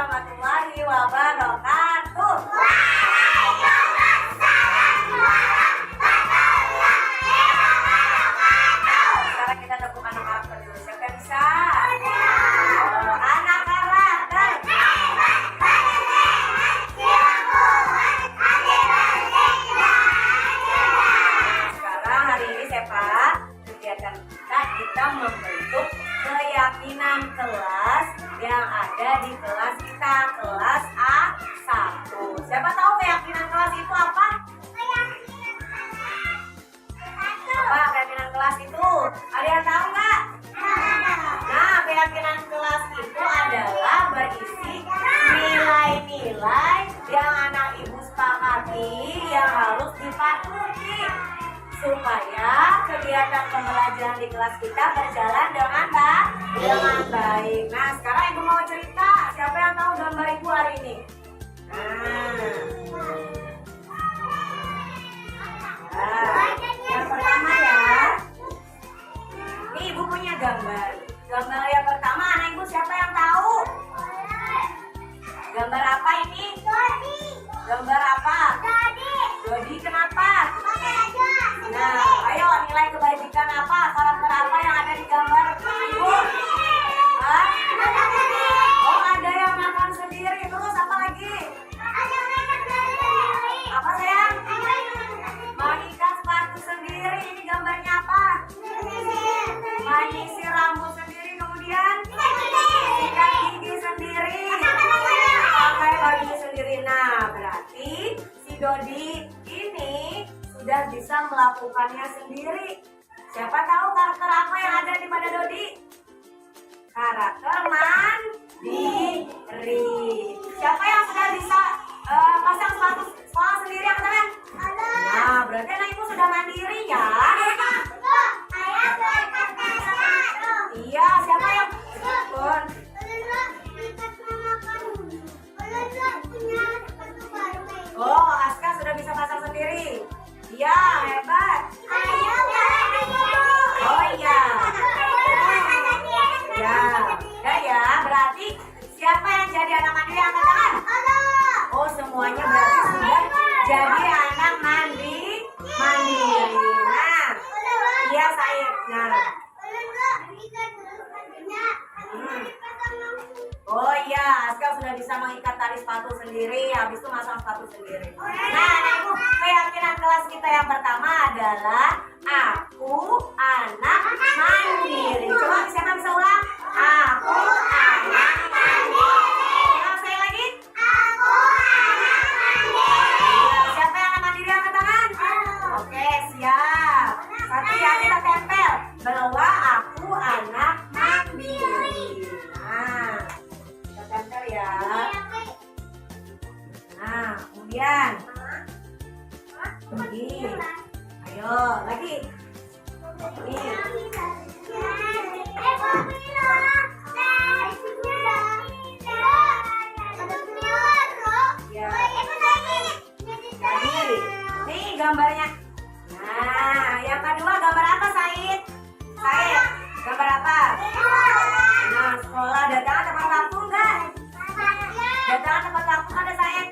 warahmatullahi wabarakatuh. Sekarang kita tepuk anak karakter dulu. Siapa yang bisa? Anak karakter. Sekarang hari ini siapa? Kegiatan kita membentuk keyakinan kelas yang ada di kelas kita, kelas A1. Siapa tahu keyakinan kelas itu apa? Apa keyakinan kelas itu? Ada yang tahu nggak? Nah, keyakinan kelas itu adalah berisi nilai-nilai yang anak ibu sepakati yang harus dipatuhi supaya kegiatan pembelajaran di kelas kita berjalan dengan baik. Nah, sekarang ibu mau cerita. Siapa yang tahu gambar ibu hari ini? Yang pertama ya. Nih ibu punya gambar. Gambar yang pertama anak ibu siapa yang tahu? Gambar apa ini? Gambar apa? Dodi kenapa? Nah, ayo nilai kebajikan apa? Karakter apa yang ada di gambar ibu? Hah? Oh, ada yang makan sendiri. Terus apa lagi? Apa sayang? Mengikat sepatu sendiri. Ini gambarnya apa? Menyisir rambut sendiri. Kemudian sikat gigi sendiri. Pakai baju sendiri. Nah, berarti si Dodi ini sudah bisa melakukannya sendiri. Siapa tahu karakter apa yang ada di pada Dodi? Karakter mandiri. Siapa yang sudah bisa pasang sepatu sekolah sendiri yang tangan? Nah, berarti anak ibu sudah mandiri ya. Iya, siapa yang pun? Oh, Aska sudah bisa pasang sendiri. Iya, hebat. Oh iya. Ya, berarti siapa yang jadi anak mandiri angkat tangan? Oh, semuanya berarti sudah jadi anak mandiri. Nah, iya saya. Nah. Oh iya, Aska sudah bisa mengikat tali sepatu sendiri, habis itu masang sepatu sendiri. Nah, ibu, keyakinan kelas kita yang pertama adalah aku anak mandiri. Coba siapa bisa ulang? Aku anak mandiri. Nah, saya lagi. Aku anak mandiri. Siapa yang anak mandiri angkat tangan? Oke, siap. Satu ya kita tempel bahwa aku anak mandiri. Nah, kita tempel ya. Nah, kemudian lagi. Ayo, lagi. Nih. Ya. Lagi. Nih gambarnya. Nah, yang kedua gambar apa, Said? Said, gambar apa? Nah, sekolah. Datangan tepat waktu enggak? Datangan tepat waktu ada, Said?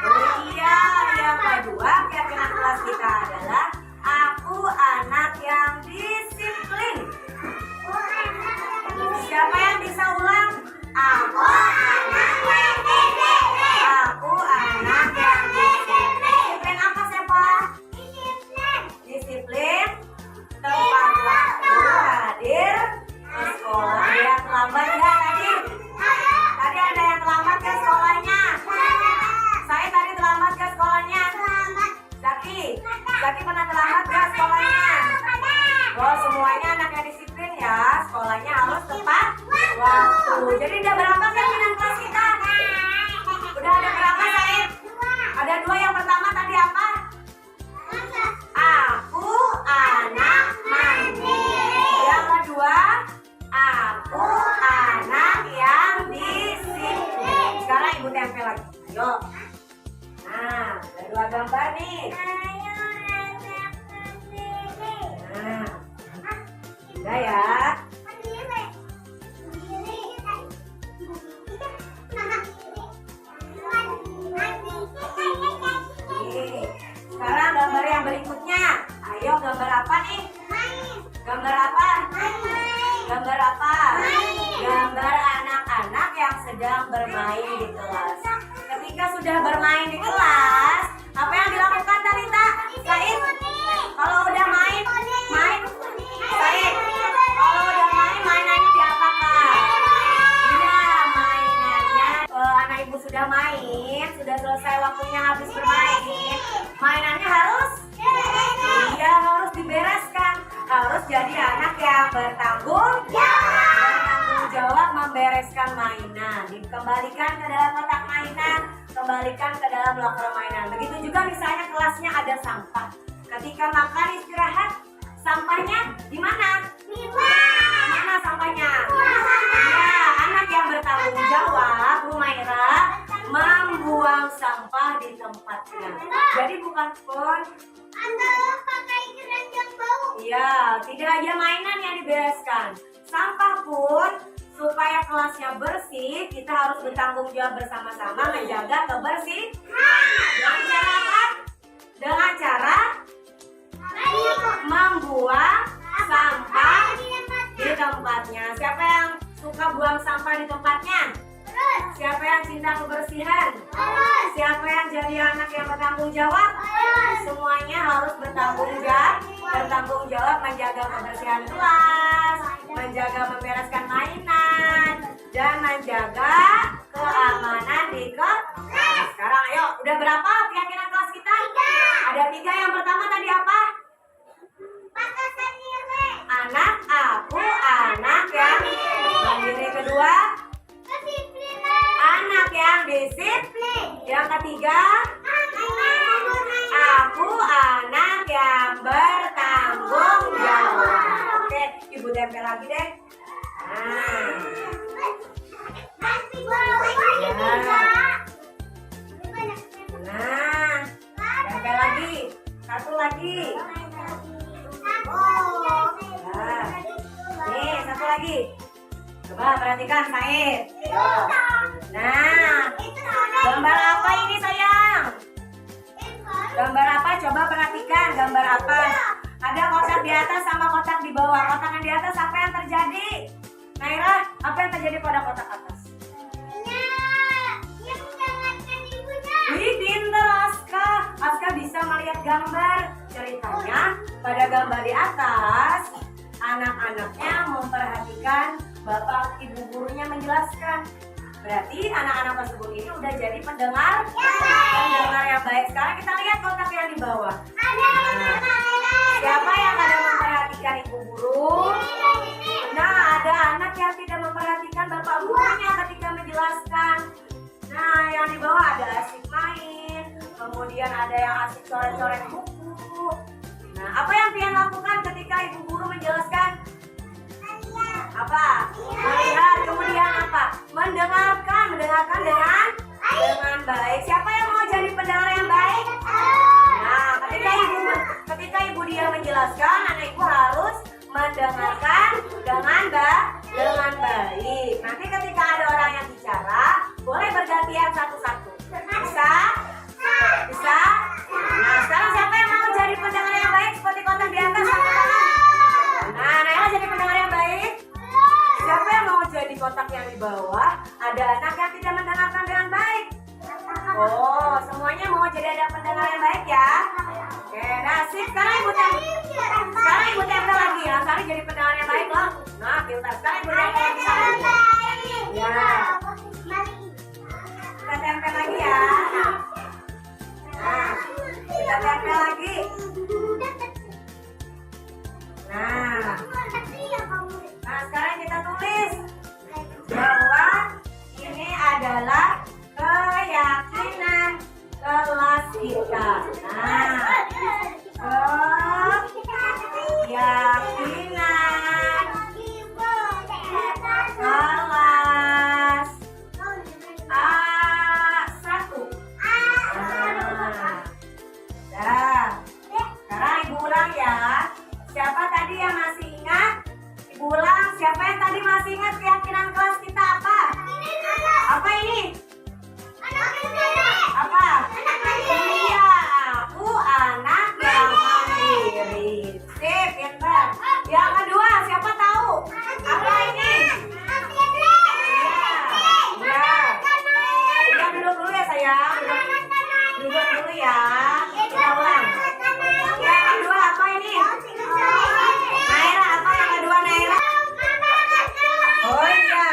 Oh iya, yang kedua keyakinan kelas kita adalah aku anak yang disiplin. Siapa yang bisa ulang? Aku anak yang disiplin. Aku anak yang disiplin. Disiplin apa siapa? Disiplin tepat waktu hadir ke sekolah. Ada yang terlambat nggak tadi? Tadi ada yang terlambat ke sekolahnya? Saya tadi terlambat ke sekolahnya? Zaki pernah terlambat ke sekolahnya? Oh, semuanya anak yang disiplin ya. Sekolahnya harus tepat waktu. Jadi udah berapa keyakinan kelas kita? Udah ada berapa, Said? Ada dua. Yang pertama tadi apa? Aku anak mandiri. Yang kedua, aku anak yang disiplin. Sekarang ibu tempel lagi. Ayo. Nah, ada dua gambar nih. Nah, udah ya. udah bermain di kelas, apa yang dilakukan Talita? Said, kalau udah main, Said, kalau udah main, mainannya diapakan? Iya, mainannya, anak ibu sudah main, sudah selesai waktunya habis bermain, mainannya harus? Iya, harus dibereskan, harus jadi anak yang bertanggung jawab membereskan mainan, dikembalikan ke dalam kotak mainan, kembalikan ke dalam loker mainan. Begitu juga misalnya kelasnya ada sampah. Ketika makan istirahat, sampahnya di mana? Mana sampahnya? Ya, anak yang bertanggung jawab, Humaira, membuang sampah di tempatnya. Jadi bukan pun pakai keranjang bau. iya, tidak hanya mainan yang dibereskan, sampah pun supaya kelasnya bersih, kita harus bertanggung jawab bersama-sama menjaga kebersihan. Dengan cara apa? Dengan cara membuang sampah di tempatnya. Siapa yang suka buang sampah di tempatnya? Siapa yang cinta kebersihan? Siapa yang jadi anak yang bertanggung jawab? Semuanya harus bertanggung jawab menjaga kebersihan kelas, menjaga membereskan mainan, dan menjaga keamanan di kelas. Sekarang ayo, udah berapa keyakinan kelas kita? Ada 3. Yang pertama tadi apa? Anak, aku, anak yang mandiri. Kedua, anak yang disiplin. Yang ketiga, aku anak yang bertanggung jawab. Oke, ibu tempel lagi deh. Nah, tempel lagi. Satu lagi. Nah, nih satu lagi. Coba perhatikan Said. Nah, gambar apa ini sayang? Gambar apa? Coba perhatikan gambar apa? Ada kotak di atas sama kotak di bawah. Kotak yang di atas apa yang terjadi? Naira, apa yang terjadi pada kotak atas? Wih, pinter Aska. Aska bisa melihat gambar. Ceritanya pada gambar di atas, anak-anaknya memperhatikan bapak ibu gurunya menjelaskan. Berarti anak-anak tersebut ini udah jadi pendengar yang baik. Sekarang kita lihat kotak yang di bawah. Siapa yang ada memperhatikan ibu guru? Nah, ada anak yang tidak memperhatikan bapak gurunya ketika menjelaskan. Nah, yang di bawah ada asik main, kemudian ada yang asik coret-coret buku. Nah, apa yang Pian lakukan ketika ibu guru menjelaskan? Apa? Melihat, kemudian apa? Mendengarkan dengan baik. Siapa yang mau jadi pendengar yang baik? Nah, ketika ibu dia menjelaskan, anak ibu harus mendengarkan dengan baik. Nanti ketika ada orang yang bicara, boleh bergantian satu-satu. Bisa? Bisa? Nah, sekarang siapa yang mau jadi pendengar yang baik seperti kotak di atas? Angkat tangan. Nah, Naila jadi pendengar yang baik. Siapa yang mau jadi kotak yang di bawah? Ada anak yang tidak mendengarkan dengan baik. Oh, semuanya mau jadi ada pendengar yang baik ya? Oke, nah sip. Sekarang ibu tempel lagi ya. Sari jadi pendengar yang baik loh. Nah, pintar. Sekarang ibu tempel lagi Sari. Ya. Kita tempel lagi ya. Nah, kita tempel lagi. Nah, sekarang kita tulis bahwa ini adalah keyakinan kelas kita. Nah, keyakinan kelas A1. Nah, sekarang ibu ulang ya. Siapa tadi yang masih ingat? Ibu ulang, siapa yang tadi masih ingat keyakinan kelas kita apa? Apa ini? Apa? Iya, aku tunjuk dulu ya. Kita ulang. Yang kedua apa ini? Naira, apa yang kedua Naira? Oh iya.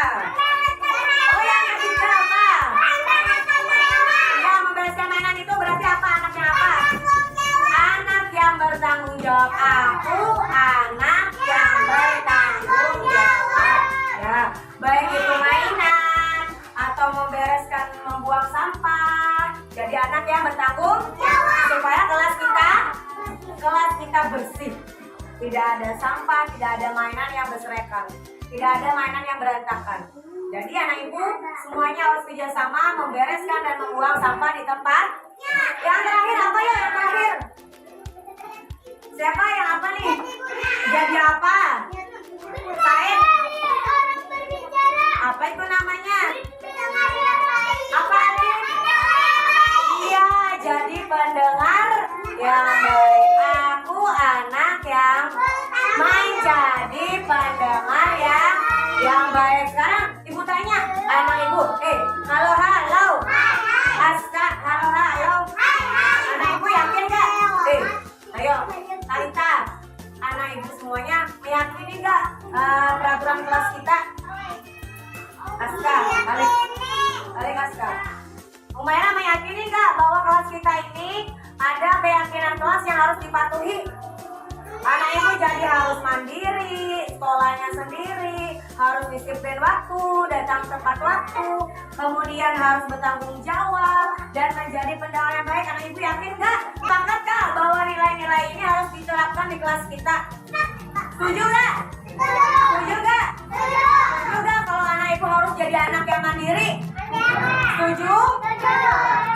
Oh yang ketiga apa? Ya, membereskan mainan itu berarti apa? Anaknya apa? Anak yang bertanggung jawab. Aku anak yang bertanggung jawab. Ya, baik itu mainan atau membereskan, membuang sampah. Jadi anak yang bertanggung jawab supaya kelas kita bersih. Tidak ada sampah, tidak ada mainan yang berserakan, tidak ada mainan yang berantakan. Jadi anak ibu semuanya harus kerjasama membereskan dan membuang sampah di tempat. Yang terakhir apa ya? Yang terakhir siapa yang apa nih? Jadi apa? Said. Apa itu namanya? Apa Ali? Iya, jadi pendengar yang baik. Aku anak yang menjadi pendengar yang baik. Sekarang ibu tanya anak ibu, halo Aska, halo. Anak ibu yakin gak? Ayo Talita, anak ibu semuanya meyakini gak peraturan kelas kita? Aska, balik Aska. Umaira meyakini gak bahwa kelas kita ini ada keyakinan kelas yang harus dipatuhi? Anak ibu jadi harus mandiri, sekolahnya sendiri, harus disiplin waktu, datang tepat waktu, kemudian harus bertanggung jawab dan menjadi pendengar yang baik. Anak ibu yakin gak? Sepakat gak bahwa nilai-nilai ini harus diterapkan di kelas kita? Setuju gak? Setuju gak? Setuju gak kalau anak ibu harus jadi anak yang mandiri? Setuju?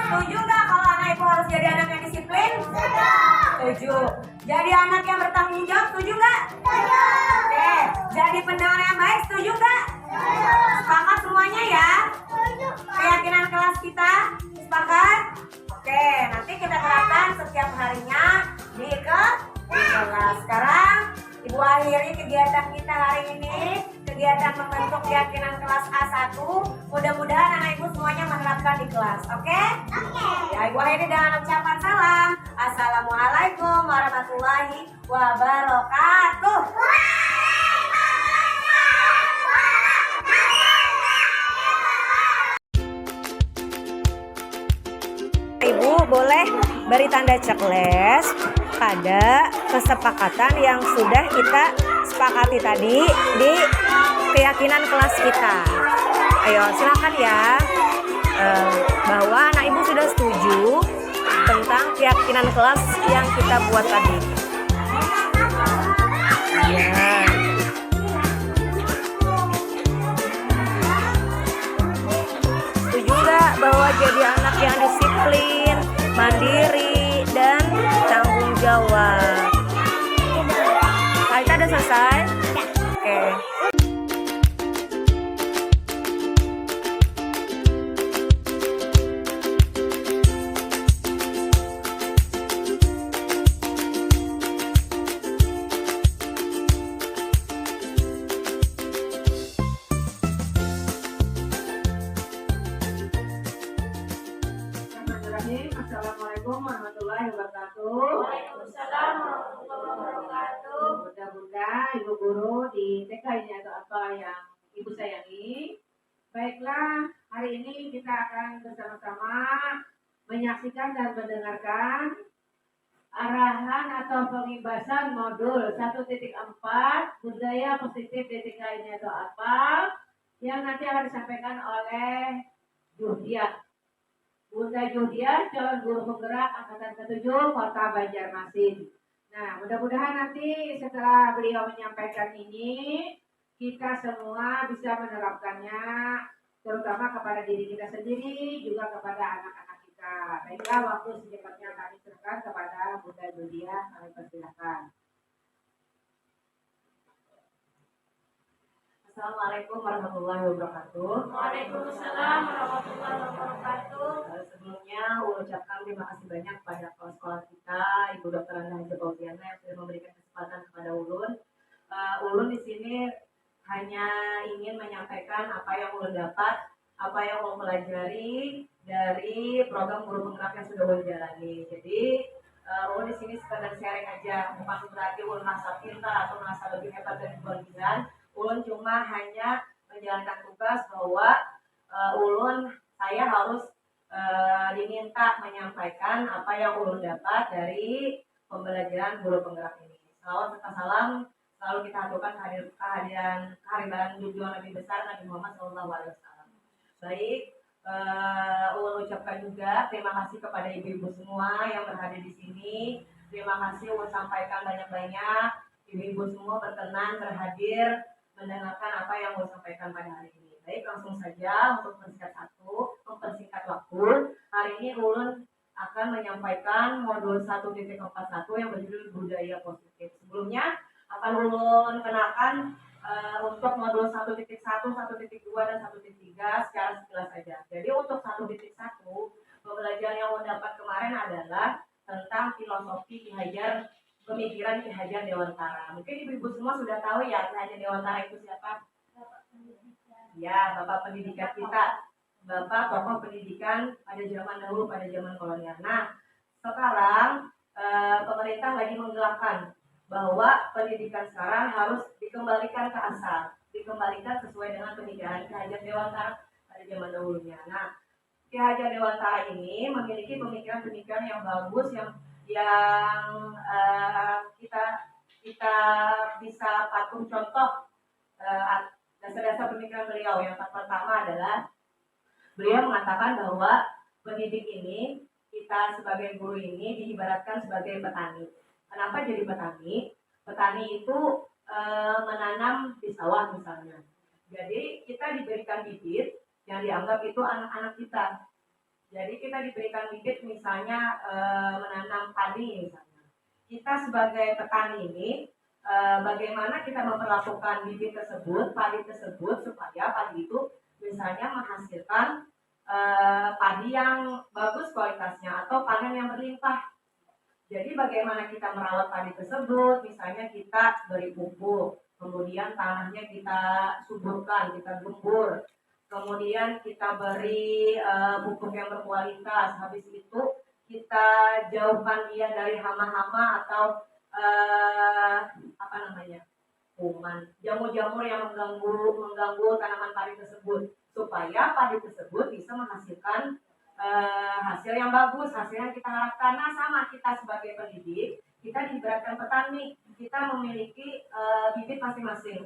Setuju gak kalau anak ibu harus jadi anak yang disiplin? Setuju. Jadi anak yang bertanggung jawab, setuju gak? Oke. Jadi pendengar yang baik, setuju gak? Sepakat semuanya ya? Keyakinan kelas kita? Sepakat? Oke, nanti kita terapkan setiap harinya di kelas. Sekarang ibu akhiri kegiatan kita hari ini, kegiatan membentuk keyakinan kelas A1. Mudah-mudahan anak ibu semuanya menerapkan di kelas, oke? Ya, ibu akhiri dengan ucapan salam. Assalamualaikum warahmatullahi wabarakatuh. Ibu boleh beri tanda checklist pada kesepakatan yang sudah kita sepakati tadi di keyakinan kelas kita. Ayo silakan ya, bahwa anak ibu sudah setuju tentang keyakinan kelas yang kita buat tadi. Ya. Setuju nggak bahwa jadi anak yang disiplin, mandiri, dan tanggung jawab? Kita udah selesai? Oke. Assalamualaikum warahmatullahi wabarakatuh. Waalaikumsalam warahmatullahi wabarakatuh. Mudah-mudahan ibu guru di TK ini atau apa yang ibu sayangi. Baiklah, hari ini kita akan bersama-sama menyaksikan dan mendengarkan arahan atau pengibasan modul 1.4 budaya positif di TK ini atau apa yang nanti akan disampaikan oleh Juhdia. Bunda Juhdia, calon guru penggerak angkatan ke-7 Kota Banjarmasin. Nah, mudah-mudahan nanti setelah beliau menyampaikan ini, kita semua bisa menerapkannya, terutama kepada diri kita sendiri, juga kepada anak-anak kita. Baiklah, waktu secepatnya kami serahkan kepada Bunda Juhdia. Kami persilakan. Assalamualaikum warahmatullahi wabarakatuh. Waalaikumsalam warahmatullahi wabarakatuh. Sebelumnya ucapkan terima kasih banyak kepada kepala sekolah kita, Ibu Dr. Anna Jabautiana yang sudah memberikan kesempatan kepada Ulun. Ulun di sini hanya ingin menyampaikan apa yang Ulun dapat, apa yang Ulun pelajari dari program program guru penggerak yang sudah ulun jalani. Jadi ulun di sini sekadar sharing aja, bukan berarti ulun merasa pintar atau merasa lebih hebat dari bagian. Ulun cuma hanya menjalankan tugas bahwa saya harus diminta menyampaikan apa yang ulun dapat dari pembelajaran guru penggerak ini. Salawat serta salam selalu kita aturkan kehadiran tujuan lebih besar Nabi Muhammad SAW. Baik, ulun ucapkan juga terima kasih kepada ibu-ibu semua yang berhadir di sini. Terima kasih ulun sampaikan banyak-banyak. Ibu-ibu semua berkenan berhadir mendengarkan apa yang ulun sampaikan pada hari ini. Baik, langsung saja untuk mempersingkat waktu. Hari ini ulun akan menyampaikan modul 1.41 yang berjudul budaya positif. Sebelumnya akan ulun kenalkan untuk modul 1.1, 1.2, dan 1.3 secara sekilas saja. Jadi untuk 1.1, pembelajaran yang ulun dapat kemarin adalah tentang filosofi pemikiran Ki Hajar Dewantara. Mungkin ibu-ibu semua sudah tahu ya Ki Hajar Dewantara itu siapa? Ya, Bapak pendidikan kita. Bapak tokoh pendidikan pada zaman dahulu, pada zaman kolonial. Nah, sekarang pemerintah lagi menggelakkan bahwa pendidikan sekarang harus dikembalikan ke asal, dikembalikan sesuai dengan pemikiran Ki Hajar Dewantara pada zaman dahulunya. Nah, Ki Hajar Dewantara ini memiliki pemikiran-pemikiran yang bagus yang kita bisa patung contoh dasar-dasar pemikiran beliau. Yang pertama adalah beliau mengatakan bahwa pendidik ini, kita sebagai guru ini diibaratkan sebagai petani. Kenapa jadi petani? Petani itu menanam di sawah misalnya. Jadi kita diberikan bibit yang dianggap itu anak-anak kita. Jadi kita diberikan bibit misalnya menanam padi misalnya. Kita sebagai petani ini bagaimana kita memperlakukan bibit tersebut, padi tersebut supaya padi itu misalnya menghasilkan padi yang bagus kualitasnya atau panen yang berlimpah. Jadi bagaimana kita merawat padi tersebut, misalnya kita beri pupuk, kemudian tanahnya kita suburkan, kita gembur, kemudian kita beri pupuk yang berkualitas, habis itu kita jauhkan dia dari hama-hama atau kuman, jamur-jamur yang mengganggu tanaman padi tersebut, supaya padi tersebut bisa menghasilkan hasil yang bagus, hasil yang kita harapkan. Nah, sama kita sebagai pendidik, kita diibaratkan petani, kita memiliki bibit masing-masing,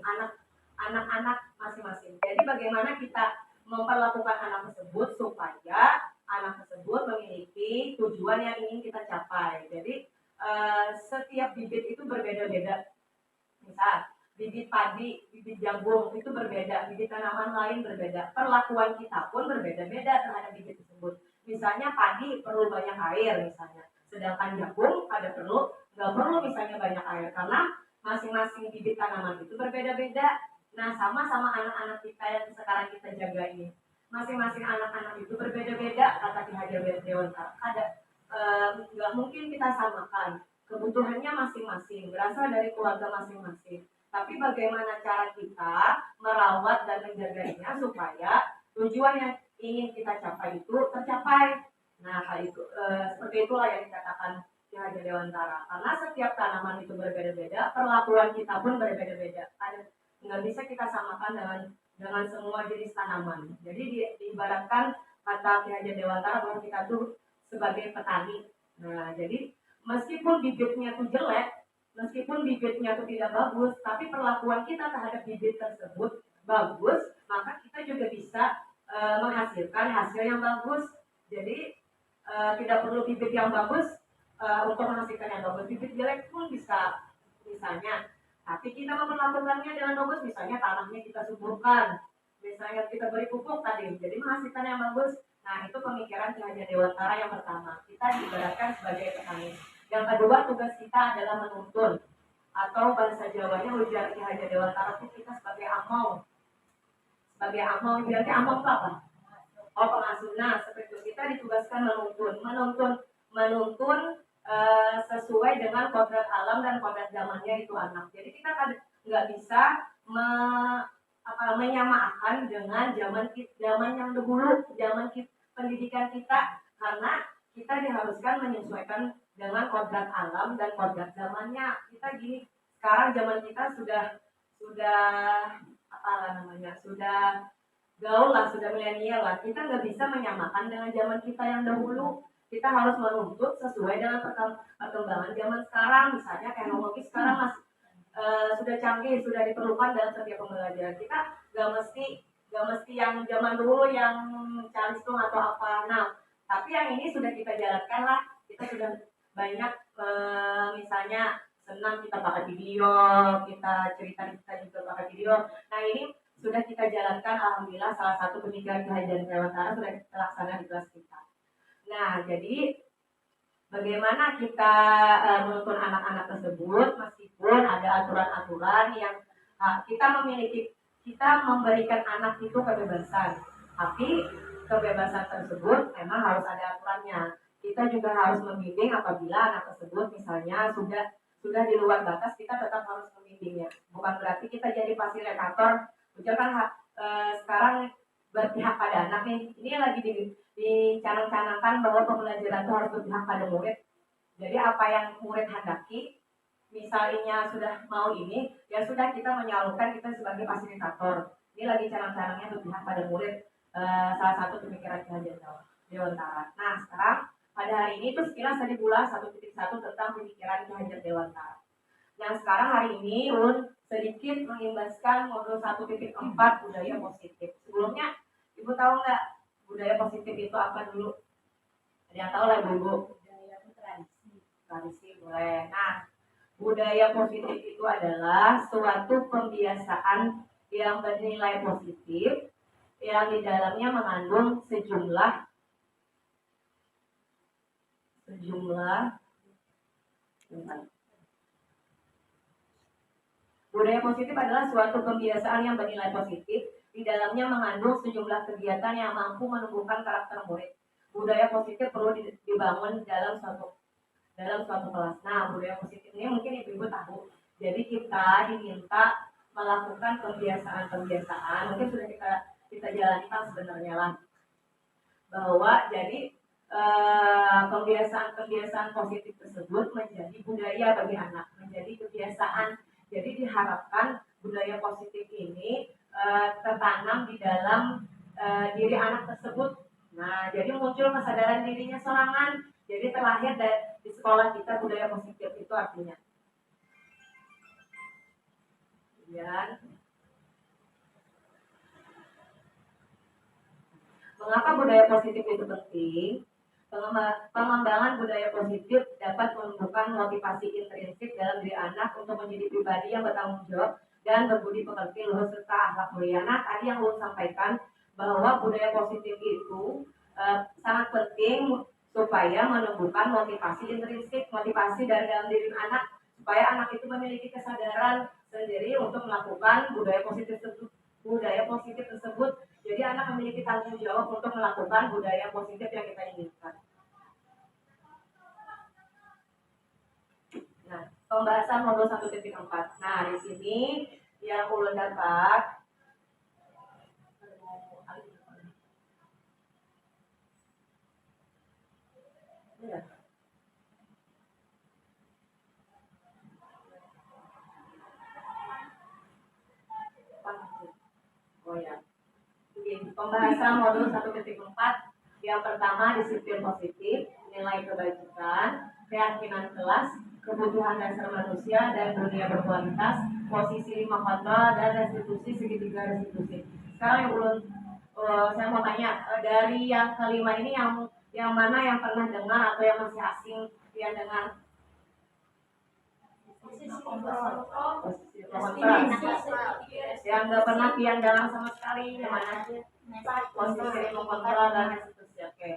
anak-anak masing-masing. Jadi bagaimana kita memperlakukan anak tersebut supaya anak tersebut memiliki tujuan yang ingin kita capai. Jadi setiap bibit itu berbeda-beda. Misal bibit padi, bibit jagung itu berbeda, bibit tanaman lain berbeda. Perlakuan kita pun berbeda-beda terhadap bibit tersebut. Misalnya padi perlu banyak air misalnya, sedangkan jagung nggak perlu misalnya banyak air karena masing-masing bibit tanaman itu berbeda-beda. Nah, sama-sama anak-anak kita yang sekarang kita jaga ini, masing-masing anak-anak itu berbeda-beda kata Ki Hajar Dewantara. Nggak mungkin kita samakan, kebutuhannya masing-masing, berasal dari keluarga masing-masing. Tapi bagaimana cara kita merawat dan menjaganya supaya tujuan yang ingin kita capai itu tercapai. Nah, seperti itulah yang dikatakan Ki Hajar Dewantara. Karena setiap tanaman itu berbeda-beda, perlakuan kita pun berbeda-beda. Nggak bisa kita samakan dengan semua jenis tanaman. Jadi diibaratkan kata Ki Hajar Dewantara bahwa kita tuh sebagai petani. Nah, jadi meskipun bibitnya tuh jelek, meskipun bibitnya itu tidak bagus, tapi perlakuan kita terhadap bibit tersebut bagus, maka kita juga bisa menghasilkan hasil yang bagus. Jadi tidak perlu bibit yang bagus untuk menghasilkan yang bagus. Bibit jelek pun bisa misalnya, tapi kita memperlakukannya dengan bagus, misalnya tanahnya kita suburkan, misalnya kita beri pupuk tadi, jadi menghasilkan yang bagus. Nah, itu pemikiran Ki Hajar Dewantara yang pertama. Kita diibaratkan sebagai petani. Yang kedua, tugas kita adalah menuntun, atau bahasa Jawanya ujar Ki Hajar Dewantara itu kita sebagai amau. Sebagai amau, berarti amau itu apa? Oh, pengasuh. Nah, seperti itu kita ditugaskan menuntun sesuai dengan kodrat alam dan kodrat zamannya itu anak. Jadi kita nggak bisa menyamakan dengan zaman yang dahulu, pendidikan kita karena kita diharuskan menyesuaikan dengan kodrat alam dan kodrat zamannya. Kita gini, sekarang zaman kita sudah apa namanya, sudah gaul lah, sudah milenial lah. Kita nggak bisa menyamakan dengan zaman kita yang dahulu. Kita harus menuntut sesuai dengan perkembangan zaman sekarang. Misalnya teknologi sekarang sudah canggih, sudah diperlukan dalam setiap pembelajaran. Kita nggak mesti yang zaman dulu yang calistung atau apa. Nah, tapi yang ini sudah kita jalankan lah. Kita sudah banyak misalnya senang kita pakai video, kita cerita juga pakai video. Nah, ini sudah kita jalankan, alhamdulillah salah satu pemikiran Hajar Dewantara sudah terlaksana di kelas kita. Nah, jadi bagaimana kita menuntun anak-anak tersebut meskipun ada aturan-aturan yang kita memberikan anak itu kebebasan, tapi kebebasan tersebut memang harus ada aturannya. Kita juga harus membimbing apabila anak tersebut misalnya sudah di luar batas, kita tetap harus membimbingnya. Bukan berarti kita jadi fasilitator. Misalkan sekarang berpihak pada anak nih, ini lagi dicanang-canangkan bahwa pembelajaran itu harus berpihak pada murid. Jadi apa yang murid handaki, misalnya sudah mau ini, ya sudah kita menyalurkan, kita sebagai fasilitator. Ini lagi canang-canangnya berpihak pada murid, salah satu pemikiran Hajar Dewantara. Nah, sekarang pada hari ini itu sekilas tadi pula 1.1 tentang pemikiran Hajar Dewantara. Nah, sekarang hari ini sedikit mengimbaskan modul 1.4 budaya positif. Sebelumnya, Ibu tahu nggak budaya positif itu apa dulu? Ada yang tahu lah Ibu? Budaya itu tradisi. Tradisi boleh. Nah, budaya positif itu adalah suatu pembiasaan yang bernilai positif yang di dalamnya mengandung sejumlah budaya positif adalah suatu kebiasaan yang bernilai positif, di dalamnya mengandung sejumlah kegiatan yang mampu menumbuhkan karakter murid. Budaya positif perlu dibangun dalam suatu kelas. Nah, budaya positif ini mungkin Ibu tahu. Jadi kita diminta melakukan kebiasaan-kebiasaan, mungkin sudah kita jalani kan sebenarnya lah. Bahwa jadi kebiasaan-kebiasaan positif tersebut menjadi budaya bagi anak, menjadi kebiasaan. Jadi diharapkan budaya positif ini tertanam di dalam diri anak tersebut. Nah, jadi muncul kesadaran dirinya sorangan. Jadi terlahir di sekolah kita budaya positif itu artinya. Kemudian, mengapa budaya positif itu penting? Pengembangan budaya positif dapat menumbuhkan motivasi intrinsik dalam diri anak untuk menjadi pribadi yang bertanggung jawab dan berbudi pekerti, luhur serta akhlak mulia. Nah, tadi yang ulun sampaikan bahwa budaya positif itu sangat penting supaya menumbuhkan motivasi intrinsik, motivasi dari dalam diri anak, supaya anak itu memiliki kesadaran sendiri untuk melakukan budaya positif tersebut. Jadi anak memiliki tanggung jawab untuk melakukan budaya positif yang kita inginkan. Nah, pembahasan modul 1.4. Nah, di sini yang ulun dapat pembahasan modul 1.4. Yang pertama disiplin positif, nilai kebajikan, keyakinan kelas, kebutuhan dasar manusia dan dunia berkualitas, posisi 5 kontrol dan restitusi segitiga restitusi. Sekarang saya mau tanya dari yang kelima ini yang mana yang pernah dengar atau yang masih asing yang dengar? Posisi kontrol. Yang nggak pernah pian dalam sama sekali, yang mana? Posisi kontrol dan restitusi. Oke.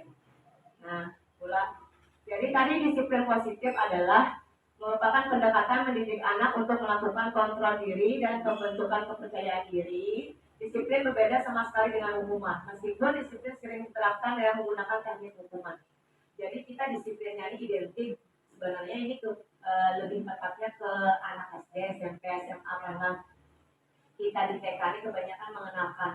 Nah, pula. Jadi tadi disiplin positif adalah merupakan pendekatan mendidik anak untuk melakukan kontrol diri dan pembentukan kepercayaan diri. Disiplin berbeda sama sekali dengan hukuman. Meskipun disiplin sering diterapkan dengan menggunakan teknik hukuman. Jadi kita disiplinnya ini identik. Sebenarnya ini lebih tepatnya ke anak SD, SMP, SMA karena kita di TK ini kebanyakan mengenalkan.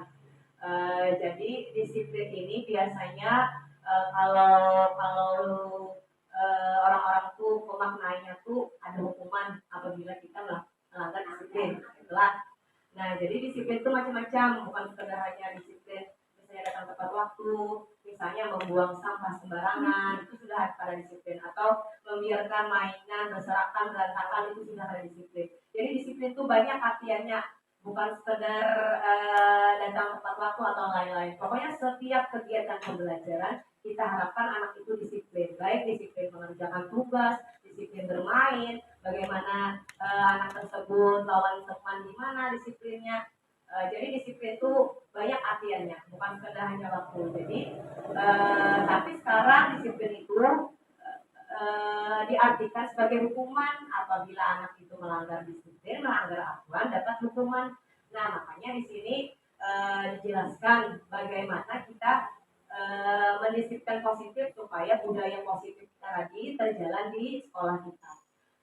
Jadi disiplin ini biasanya Kalau orang-orang tuh memaknainya tuh ada hukuman apabila kita melanggar disiplin, itulah. Nah, jadi disiplin itu macam-macam, bukan sekedar hanya disiplin misalnya datang tepat waktu, misalnya membuang sampah sembarangan, itu sudah ada disiplin, atau membiarkan mainan berserakan berantakan, itu sudah ada disiplin. Jadi disiplin itu banyak artiannya, bukan sekedar datang tepat waktu atau lain-lain. Pokoknya setiap kegiatan pembelajaran kita harapkan anak itu disiplin, baik disiplin mengerjakan tugas, disiplin bermain, bagaimana anak tersebut lawan teman di mana disiplinnya. Jadi disiplin itu banyak artiannya, bukan sekedar hanya waktu. Jadi tapi sekarang disiplin itu diartikan sebagai hukuman apabila anak itu melanggar disiplin, melanggar aturan dapat hukuman. Nah, makanya di sini dijelaskan bagaimana kita mendisiplinkan positif supaya budaya positif kita lagi terjalan di sekolah kita.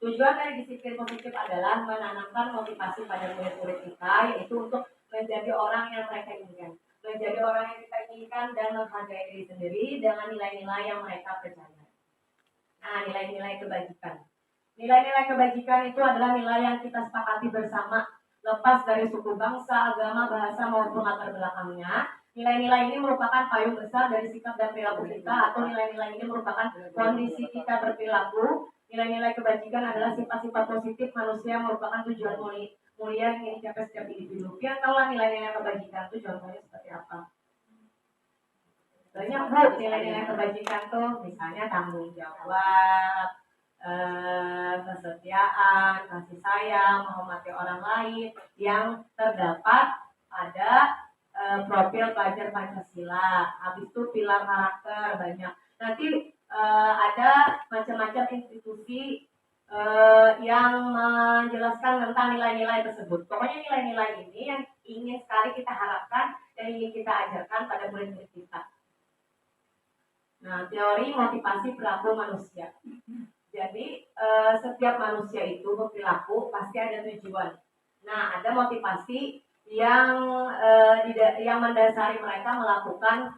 Tujuan dari disiplin positif adalah menanamkan motivasi pada murid-murid kita, yaitu untuk menjadi orang yang mereka inginkan, menjadi orang yang kita inginkan dan menghargai diri sendiri dengan nilai-nilai yang mereka percaya. Nah, nilai-nilai kebajikan. Nilai-nilai kebajikan itu adalah nilai yang kita sepakati bersama, lepas dari suku, bangsa, agama, bahasa maupun latar belakangnya. Nilai-nilai ini merupakan payung besar dari sikap dan perilaku kita, atau nilai-nilai ini merupakan kondisi kita berperilaku. Nilai-nilai kebajikan adalah sifat-sifat positif manusia yang merupakan tujuan mulia yang ingin dicapai setiap individu. Kita tahulah nilai-nilai kebajikan itu contohnya seperti apa. Banyak Bu nilai-nilai kebajikan tuh, misalnya tanggung jawab, kesetiaan, kasih sayang, menghormati orang lain yang terdapat pada profil pelajar Pancasila. Habis itu pilar karakter banyak. Nanti ada macam-macam institusi yang menjelaskan tentang nilai-nilai tersebut. Pokoknya nilai-nilai ini yang ingin sekali kita harapkan dan ingin kita ajarkan pada murid-murid kita. Nah, teori motivasi perilaku manusia. Jadi setiap manusia itu berperilaku pasti ada tujuan. Nah, ada motivasi yang mendasari mereka melakukan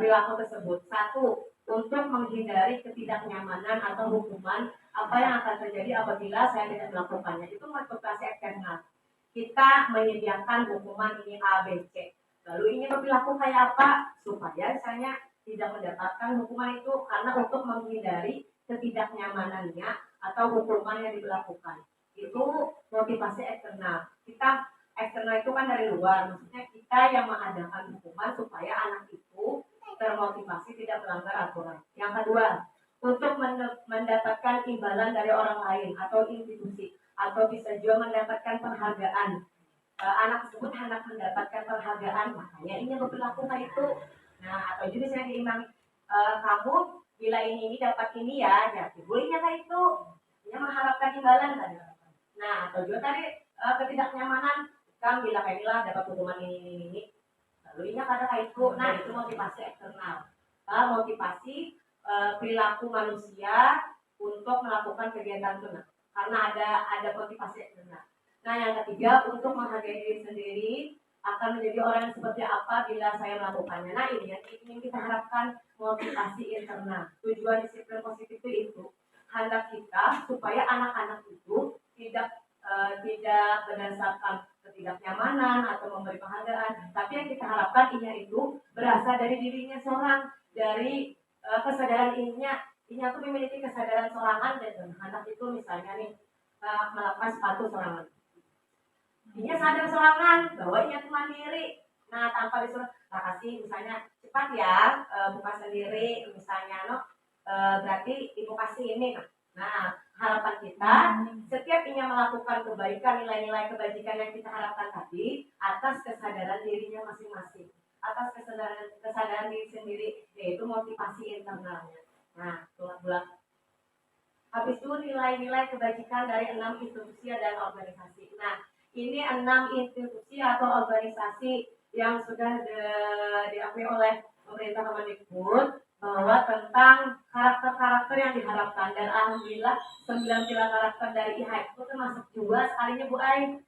perilaku tersebut. Satu, untuk menghindari ketidaknyamanan atau hukuman apa yang akan terjadi apabila saya tidak melakukannya. Itu motivasi eksternal. Kita menyediakan hukuman ini A, B, C. Lalu ini berperilaku kayak apa? Supaya misalnya tidak mendapatkan hukuman itu karena untuk menghindari ketidaknyamanannya atau hukuman yang diberlakukan. Itu motivasi eksternal. Kita eksternal itu kan dari luar, maksudnya kita yang mengadakan hukuman supaya anak itu termotivasi tidak melanggar aturan. Yang kedua, untuk mendapatkan imbalan dari orang lain atau institusi, atau bisa juga mendapatkan penghargaan. Anak tersebut hendak mendapatkan penghargaan, makanya ini berperilaku kayak itu. Nah, atau juga saya diimbangi, kamu bila ini dapat ini ya, jadi bolehnya kayak itu. Dia mengharapkan imbalan tadi. Nah, atau juga tadi ketidaknyamanan, kan bila kayak inilah dapat hukuman ini. Lalu ini ada kayak itu. Nah, itu motivasi eksternal. Motivasi perilaku manusia untuk melakukan kegiatan itu. Nah, karena ada motivasi eksternal. Nah, yang ketiga, untuk menghargai diri sendiri akan menjadi orang yang seperti apa bila saya melakukannya. Nah, ini yang ingin kita harapkan, motivasi internal. Tujuan disiplin positif itu hendak kita supaya anak-anak itu tidak berdasarkan ketidaknyamanan atau memberi penghargaan, tapi yang kita harapkan ini itu berasal dari dirinya seorang, dari kesadaran ininya tuh memiliki kesadaran sorangan dan anak itu misalnya nih melakukan sepatu sorangan. Dia sadar sorangan bahwa ia mandiri. Nah, tanpa disuruh, kasih misalnya cepat ya, buka sendiri misalnya, berarti ibu kasih ini. Nah, harapan kita setiap ingin melakukan kebaikan, nilai-nilai kebajikan yang kita harapkan tadi atas kesadaran dirinya masing-masing, atas kesadaran diri sendiri, yaitu motivasi internalnya. Nah, bulat. Habis itu nilai-nilai kebajikan dari 6 institusi dan organisasi. Nah, ini 6 institusi atau organisasi yang sudah diakui oleh pemerintah Kemendikbud bahwa tentang karakter-karakter yang diharapkan, dan alhamdulillah 9 pilar karakter dari IHEC itu termasuk juga sekalinya Bu Ai.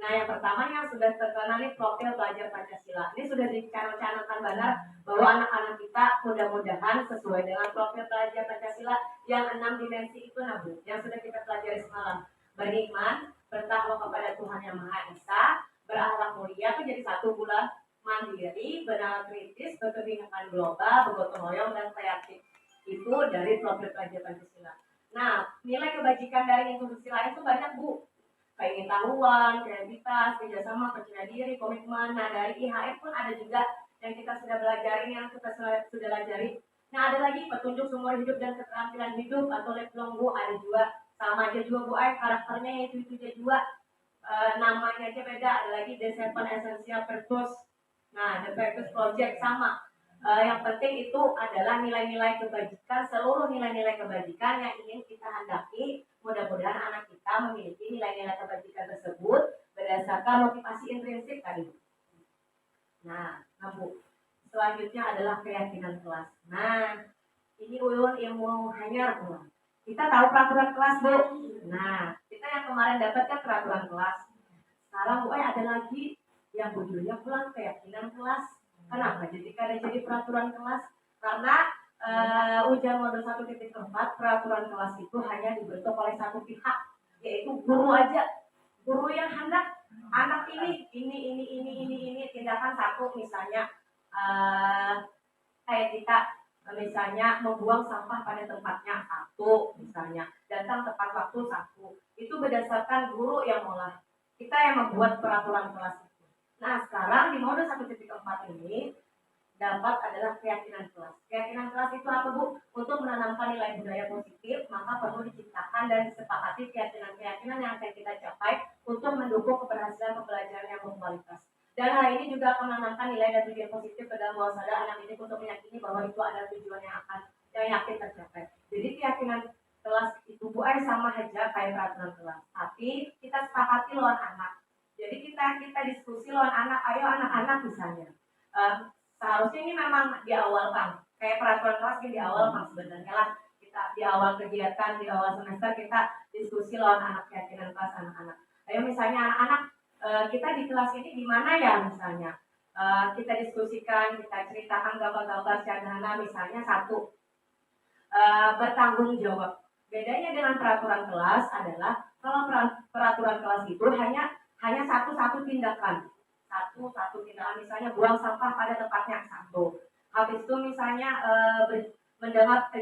Nah, yang pertama yang sudah terkenal nih profil pelajar Pancasila. Ini sudah dicanangkan benar bahwa anak-anak kita mudah-mudahan sesuai dengan profil pelajar Pancasila yang 6 dimensi itu nabu yang sudah kita pelajari semalam. Beriman, bertakwa kepada Tuhan Yang Maha Esa, berakhlak mulia, menjadi satu bulan mandiri, benar kritis, berkebinekaan global, bergotong royong dan kreatif. Itu dari profil pelajar Pancasila. Nah, nilai kebajikan dari institusi lain itu banyak, Bu. Pengetahuan, kreativitas, kerjasama, percaya diri, komitmen. Nah, dari IHF pun ada juga yang kita sudah belajarin, yang kita sudah pelajari. Nah, ada lagi petunjuk sumber hidup dan keterampilan hidup atau lifelong, Bu, ada juga. Sama aja juga, Bu, karakternya itu juga. Namanya aja beda. Ada lagi The Seven Essential Purpose. Nah, The Purpose Project sama. Yang penting itu adalah nilai-nilai kebajikan, seluruh nilai-nilai kebajikan yang ingin kita hendaki. Mudah-mudahan anak kita memiliki nilai-nilai kebajikan tersebut berdasarkan motivasi intrinsik tadi. Nah, Bu, selanjutnya adalah keyakinan kelas. Nah, ini ulun ilmu hanyar, Bu. Kita tahu peraturan kelas, Bu. Nah, kita yang kemarin dapatkan peraturan kelas. Sekarang, Bu, ada lagi yang judulnya pulang keyakinan kelas. Kenapa? Jadi peraturan kelas karena ujian modul 1.4 peraturan kelas itu hanya dibentuk oleh satu pihak, yaitu guru aja. Guru yang hendak anak ini tindakan satu, misalnya kayak kita misalnya membuang sampah pada tempatnya satu, misalnya datang tepat waktu satu, itu berdasarkan guru yang olah. Kita yang membuat peraturan kelas. Nah, sekarang di modul 1.4 ini dapat adalah keyakinan kelas. Keyakinan kelas itu apa, Bu? Untuk menanamkan nilai budaya positif, maka perlu diciptakan dan disepakati keyakinan-keyakinan yang akan kita capai untuk mendukung keberhasilan pembelajaran yang berkualitas. Dan hal ini juga akan menanamkan nilai dan tujuan positif ke dalam bawah sadar anak didik untuk meyakini bahwa itu adalah tujuan yang yakin tercapai. Jadi keyakinan kelas itu, Bu, sama aja kayak peraturan kelas. Tapi kita sepakati lawan anak. Jadi kita diskusi lawan anak, ayo anak-anak misalnya. Seharusnya ini memang di awal, Bang. Kayak peraturan kelas di awal, Bang, sebenarnya lah. Kita di awal kegiatan, di awal semester kita diskusi lawan anak, keyakinan kelas anak-anak. Ayo misalnya anak-anak, kita di kelas ini gimana ya misalnya. Kita diskusikan, kita ceritakan gambar-gambar sederhana, misalnya satu, bertanggung jawab. Bedanya dengan peraturan kelas adalah kalau peraturan kelas itu hanya satu tindakan, misalnya buang sampah pada tempatnya satu. Habis itu misalnya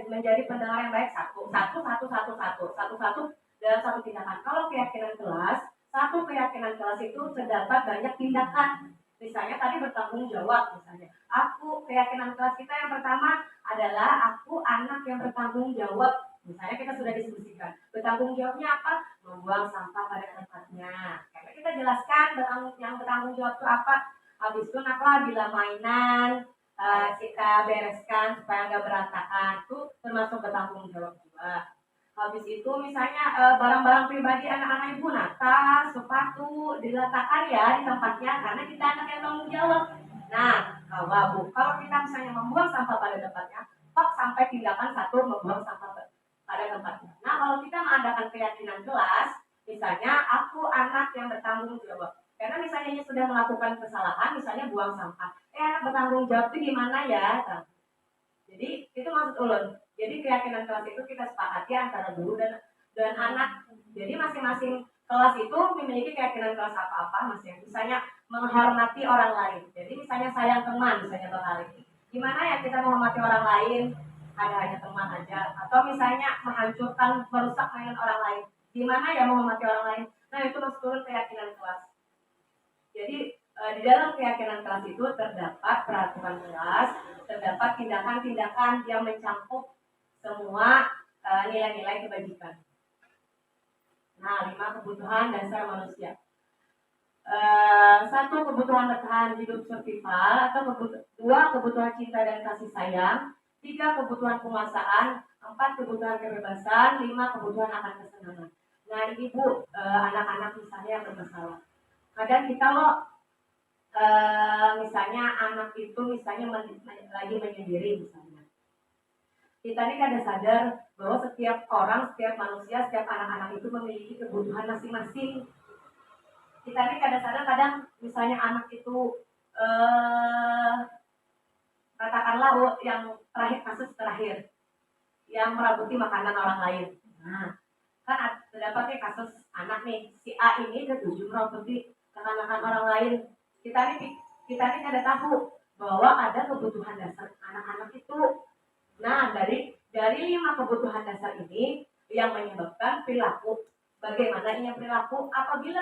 menjadi pendengar yang baik satu dalam satu tindakan. Kalau keyakinan kelas, satu keyakinan kelas itu terdapat banyak tindakan. Misalnya tadi bertanggung jawab, misalnya aku keyakinan kelas kita yang pertama adalah aku anak yang bertanggung jawab. Misalnya kita sudah diskusikan, bertanggung jawabnya apa? Membuang sampah pada tempatnya. Karena kita jelaskan yang bertanggung jawab itu apa. Habis itu naklah bila mainan kita bereskan supaya nggak berantakan, itu termasuk bertanggung jawab juga. Habis itu misalnya barang-barang pribadi anak-anak ibu, tas, sepatu diletakkan ya di tempatnya karena kita anak yang tanggung jawab. Nah, kalau kita misalnya membuang sampah pada tempatnya, sampai tindakan satu membuang sampah pada tempatnya. Nah, kalau kita mengadakan keyakinan kelas, misalnya aku anak yang bertanggung jawab. Karena misalnya sudah melakukan kesalahan, misalnya buang sampah. Anak bertanggung jawab itu gimana ya? Jadi itu maksud ulun. Jadi keyakinan kelas itu kita sepakati antara guru dan anak. Jadi masing-masing kelas itu memiliki keyakinan kelas apa-apa, misalnya menghormati orang lain. Jadi misalnya sayang teman, misalnya Bang Ali. Gimana ya kita menghormati orang lain? Hanya teman aja, atau misalnya menghancurkan, merusak mainan orang lain. Gimana ya menghormati orang lain? Nah, itu maksud keyakinan kelas. Jadi di dalam keyakinan kelas itu terdapat peraturan kelas, terdapat tindakan-tindakan yang mencakup semua nilai-nilai kebajikan. Nah, 5 kebutuhan dasar manusia. 1 kebutuhan bertahan hidup survival, atau 2 kebutuhan cinta dan kasih sayang, 3 kebutuhan penguasaan, 4 kebutuhan kebebasan, 5 kebutuhan akan kesenangan. Nah, ini Bu, anak-anak misalnya yang bermasalah. Kadang kita misalnya anak itu misalnya lagi menyendiri misalnya. Kita ini kadang sadar bahwa setiap orang, setiap manusia, setiap anak-anak itu memiliki kebutuhan masing-masing. kita ini kadang-kadang misalnya anak itu katakanlah yang kasus terakhir yang merabuti makanan orang lain. Nah, kan terdapat nih kasus anak nih, si A ini ketujuh merabuti makanan orang lain. Kita ini kada tahu bahwa ada kebutuhan dasar anak-anak itu. Nah, dari 5 kebutuhan dasar ini yang menyebabkan perilaku. Bagaimana ini perilaku? Apabila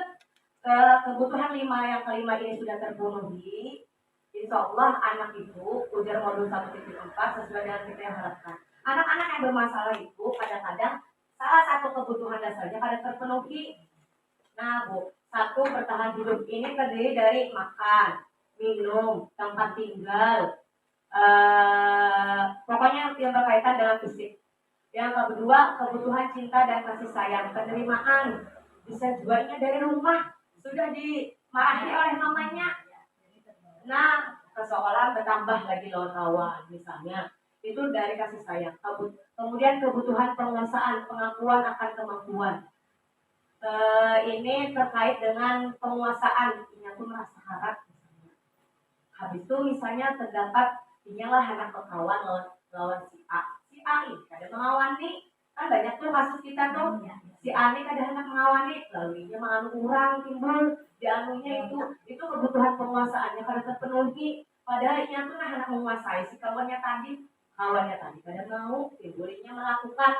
kebutuhan yang kelima ini sudah terpenuhi, insya Allah anak itu ujar modul 1.4 sesuai dengan kita yang harapkan. Anak-anak yang bermasalah itu kadang-kadang salah satu kebutuhan dasarnya pada terpenuhi. Nah, Bu, satu bertahan hidup ini terdiri dari makan, minum, tempat tinggal, pokoknya yang berkaitan dengan fisik. Yang kedua, kebutuhan cinta dan kasih sayang, penerimaan. Bisa juga ini dari rumah, sudah dimarahi oleh mamanya. Nah, persoalan bertambah lagi lawan misalnya. Itu dari kasih sayang. Kemudian kebutuhan penguasaan, pengakuan akan kemampuan. Ini terkait dengan penguasaan. Ini aku merasa harap misalnya. Habis itu misalnya terdapat inilah anak berkawan lawan si A. Si A ini kadang mengawani. Kan banyak tuh kasus kita tuh. Si A ini kadang hendak mengawani, lalu dia menganu orang timbul di anunya itu kebutuhan penguasaannya pada terpenuhi. Padahal ini tuh hendak menguasai si kawannya tadi kadang mau timbulnya melakukan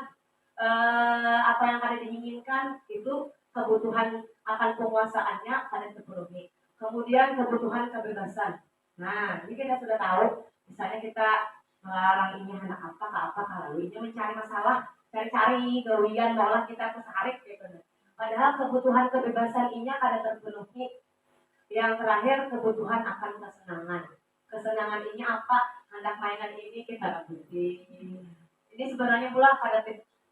apa yang ada diinginkan, itu kebutuhan akan penguasaannya pada terpenuhi. Kemudian kebutuhan kebebasan. Nah, ini kita sudah tahu, misalnya kita melarang ini anak apa kalau ini mencari masalah, cari-cari gawian malah kita kesarik gitu. Padahal kebutuhan kebebasan ini kada terpenuhi. Yang terakhir kebutuhan akan kesenangan. Kesenangan ini apa? Hendak mainan ini kita rabuti. Ini sebenarnya pula pada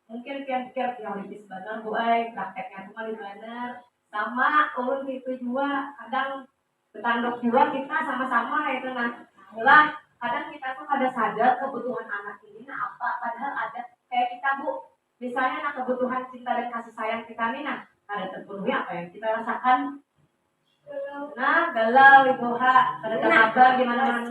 mungkin pikir teoritis benar Bu prakteknya cuma di benar. Sama ulun itu juga kadang bertanduk juga kita sama-sama itu nah. Lah kadang kita tuh kada sadar kebutuhan anak ini apa, padahal ada kayak kita Bu. Misalnya nah kebutuhan cinta dan kasih sayang kita nih nah ada terpenuhi apa yang kita rasakan. Nah, galau ibu ha, ada kabar gimana?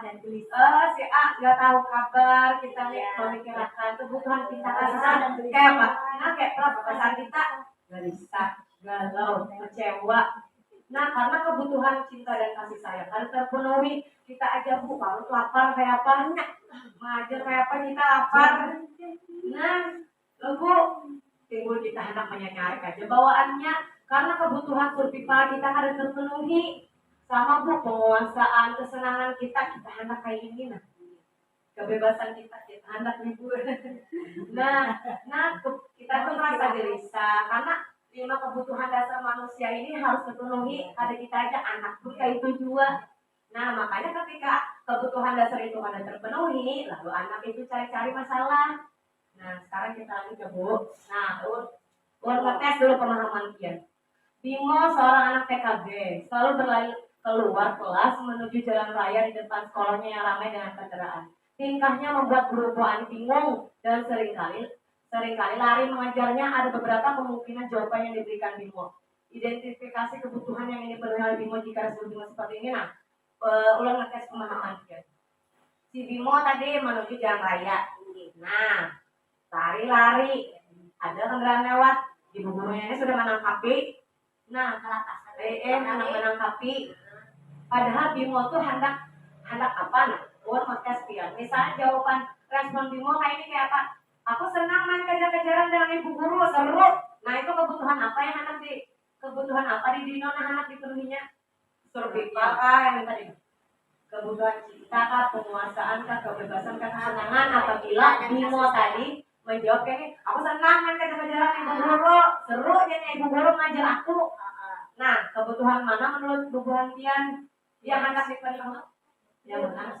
Dan si A nggak tahu kabar, kita nih memikirkan kebutuhan kita kasih sayang kayak apa? Nah, kayak perasaan kita gelisah, galau, kecewa. Nah, karena kebutuhan cinta dan kasih sayang harus terpenuhi, kita aja Bu, kalau lapar kayak apa? Ngajar kayak apa kita lapar? Nah, Bu, timbul kita hendak menyanyari aja bawaannya. Karena kebutuhan survival kita harus terpenuhi. Sama Bu, penguasaan, kesenangan kita hendak kayak ini nah. Kebebasan kita hendak libur. Nah, kita tuh merasa gelisah karena 5 kebutuhan dasar manusia ini harus terpenuhi. Ada kita aja anak pun kayak itu juga. Nah, makanya ketika kebutuhan dasar itu ada terpenuhi, lalu anak itu cari-cari masalah. Nah, sekarang kita lanjut ke Bu. Nah, ngetes dulu pemahaman Kian. Bimo seorang anak TKB selalu berlari keluar kelas menuju jalan raya di depan sekolahnya yang ramai dengan kendaraan. Tingkahnya membuat guru Bu Ani bingung dan seringkali lari mengajarnya. Ada beberapa kemungkinan jawaban yang diberikan Bimo. Identifikasi kebutuhan yang dipenuhi oleh Bimo jika disebut Bimo seperti ini. Nah, ulang ngetes pemahaman Kian. Si Bimo tadi menuju jalan raya. Nah, lari-lari, ada kendaraan lewat, ibu gurunya ini sudah menangkapi. Nah, menangkapi. Padahal Bimo tuh hendak apa? Nah, podcast Pian. Misalnya jawaban respon Bimo kayak ini kayak apa? Aku senang main kejar-kejaran dengan ibu guru, seru. Nah, itu kebutuhan apa yang kebutuhan apa di Dino anak dipenuhinya? Survival yang tadi. Kebutuhan cinta kah, penguasaan kah, kebebasan kah, kesenangan. Apabila Bimo tadi menjawab kayak ini, aku senang main kejar-kejaran ibu guru, seru jadinya ibu guru ngajar aku. Nah, kebutuhan mana menurut Bu Hantian yang hendak dipenuhi? Yang mana?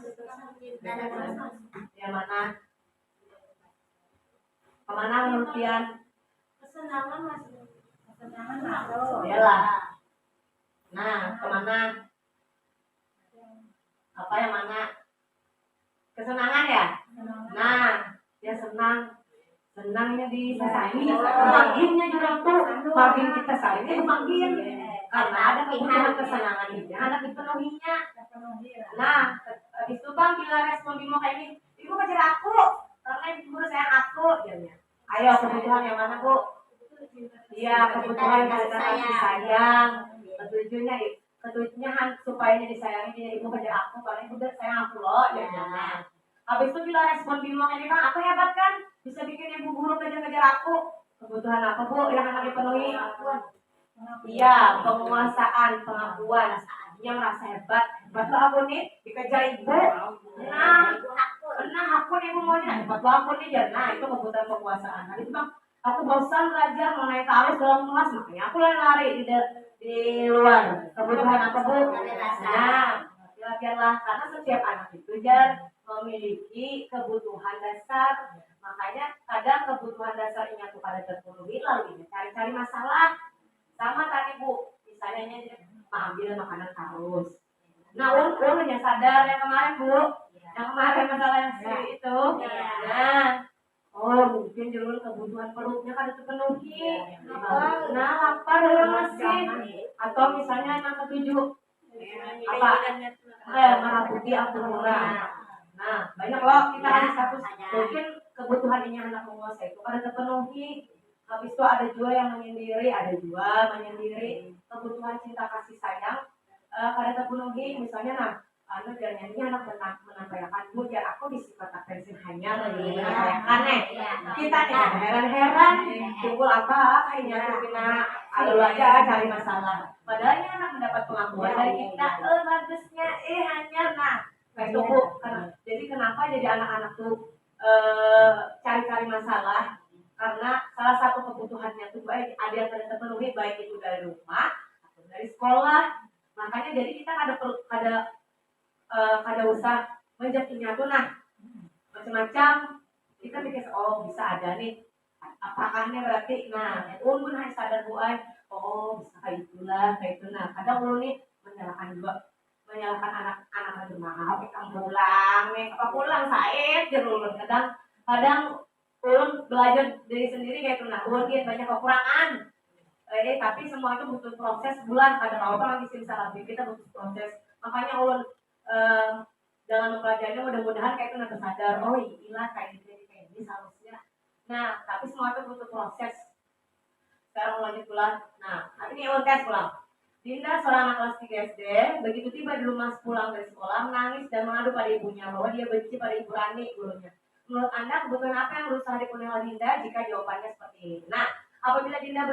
Yang mana? Kemana menurut Tian? Kesenangan masuk. Yalah. Nah, kemana? Apa yang mana? Kesenangan ya? Nah, dia senang. senangnya disayangi, manggilnya jurang tuh, manggil kita sayangnya dipanggil. Karena ada kebutuhan kesenangan ini, anak dipenuhinya. Nah, habis itu bang, bila respon Bimo kayak ini, ibu kejar aku, karena ibu sayang aku, jadinya. Ayo kebutuhan yang mana bu? Iya, kebutuhan kasih sayang. Ketujuhnya supaya ini disayangi, jadi ibu kejar aku, karena ibu sayang aku loh, jadinya. Habis itu bila respon Bimo kayak ini bang, aku hebat kan, bisa bikin ibu guru kejar-kejar aku. Kebutuhan apa bu yang anak dipenuhi? Iya, penguasaan, pengakuan. Dia merasa hebat. Hebat lo aku nih, dikejar ibu. Nah, aku nih ibu maunya. Hebat lo aku nih, ya. Nah, itu kebutuhan penguasaan. Nah, itu bang, aku bosan belajar mengenai tarif dalam kelas, makanya aku lari di luar. Kebutuhan apa bu? Nah, latihanlah karena setiap anak itu jar memiliki kebutuhan dasar. Makanya kadang kebutuhan dasarnya tuh pada terpenuhi, lalu ini cari-cari masalah. Sama tadi bu, misalnya ambil makanan harus. Nah, ulun hanya sadar yang kemarin bu, yang kemarin masalah yang itu. Nah, mungkin dulu kebutuhan perutnya kan terpenuhi. Nah, lapar dulu masih. Atau misalnya yang ketujuh, apa? Merah putih aku murah. Nah, banyak loh kita ada status. Mungkin kebutuhan ini anak menguasai itu kan terpenuhi. Habis itu ada juga yang menyendiri, kebutuhan cinta kasih sayang pada terpenuhi. Misalnya jangannya anak menampilkan bu, ya aku disifat pensil hanya menampilkan kita nih heran-heran timbul apa kayaknya kita lalu aja cari masalah. Padahal ini anak mendapat pengakuan dari kita, bagusnya hanya kayak itu bu. Jadi kenapa jadi anak-anak tuh cari-cari masalah? Karena salah satu kebutuhannya itu baik ada yang terpenuhi, baik itu dari rumah atau dari sekolah. Makanya jadi kita ada usaha menjadinya tuh macam-macam. Kita mikir bisa ada nih, apakah ini berarti ulun harus sadar buat bisa kayak itulah kayak itu. Kadang ulun nih menyalahkan anak-anak rumah, kita pulang apa pulang said ulun kadang ulun belajar dari sendiri kayak itu. Ulun lihat banyak kekurangan. Tapi semua itu butuh proses bulan. Kadang apa lagi sih salah kita butuh proses. Makanya ulun dalam mempelajarinya mudah-mudahan kayak itu tersadar. Iya kayak ini seharusnya. Tapi semua itu butuh proses. Sekarang lanjut pulang. Ini ulun tes pulang. Dinda, seorang anak kelas 3 SD, begitu tiba di rumah pulang dari sekolah, menangis dan mengadu pada ibunya bahwa dia benci pada Ibu Rani, gurunya. Menurut Anda, kebutuhan apa yang berusaha dipenuhi oleh Dinda jika jawabannya seperti ini? Apabila Dinda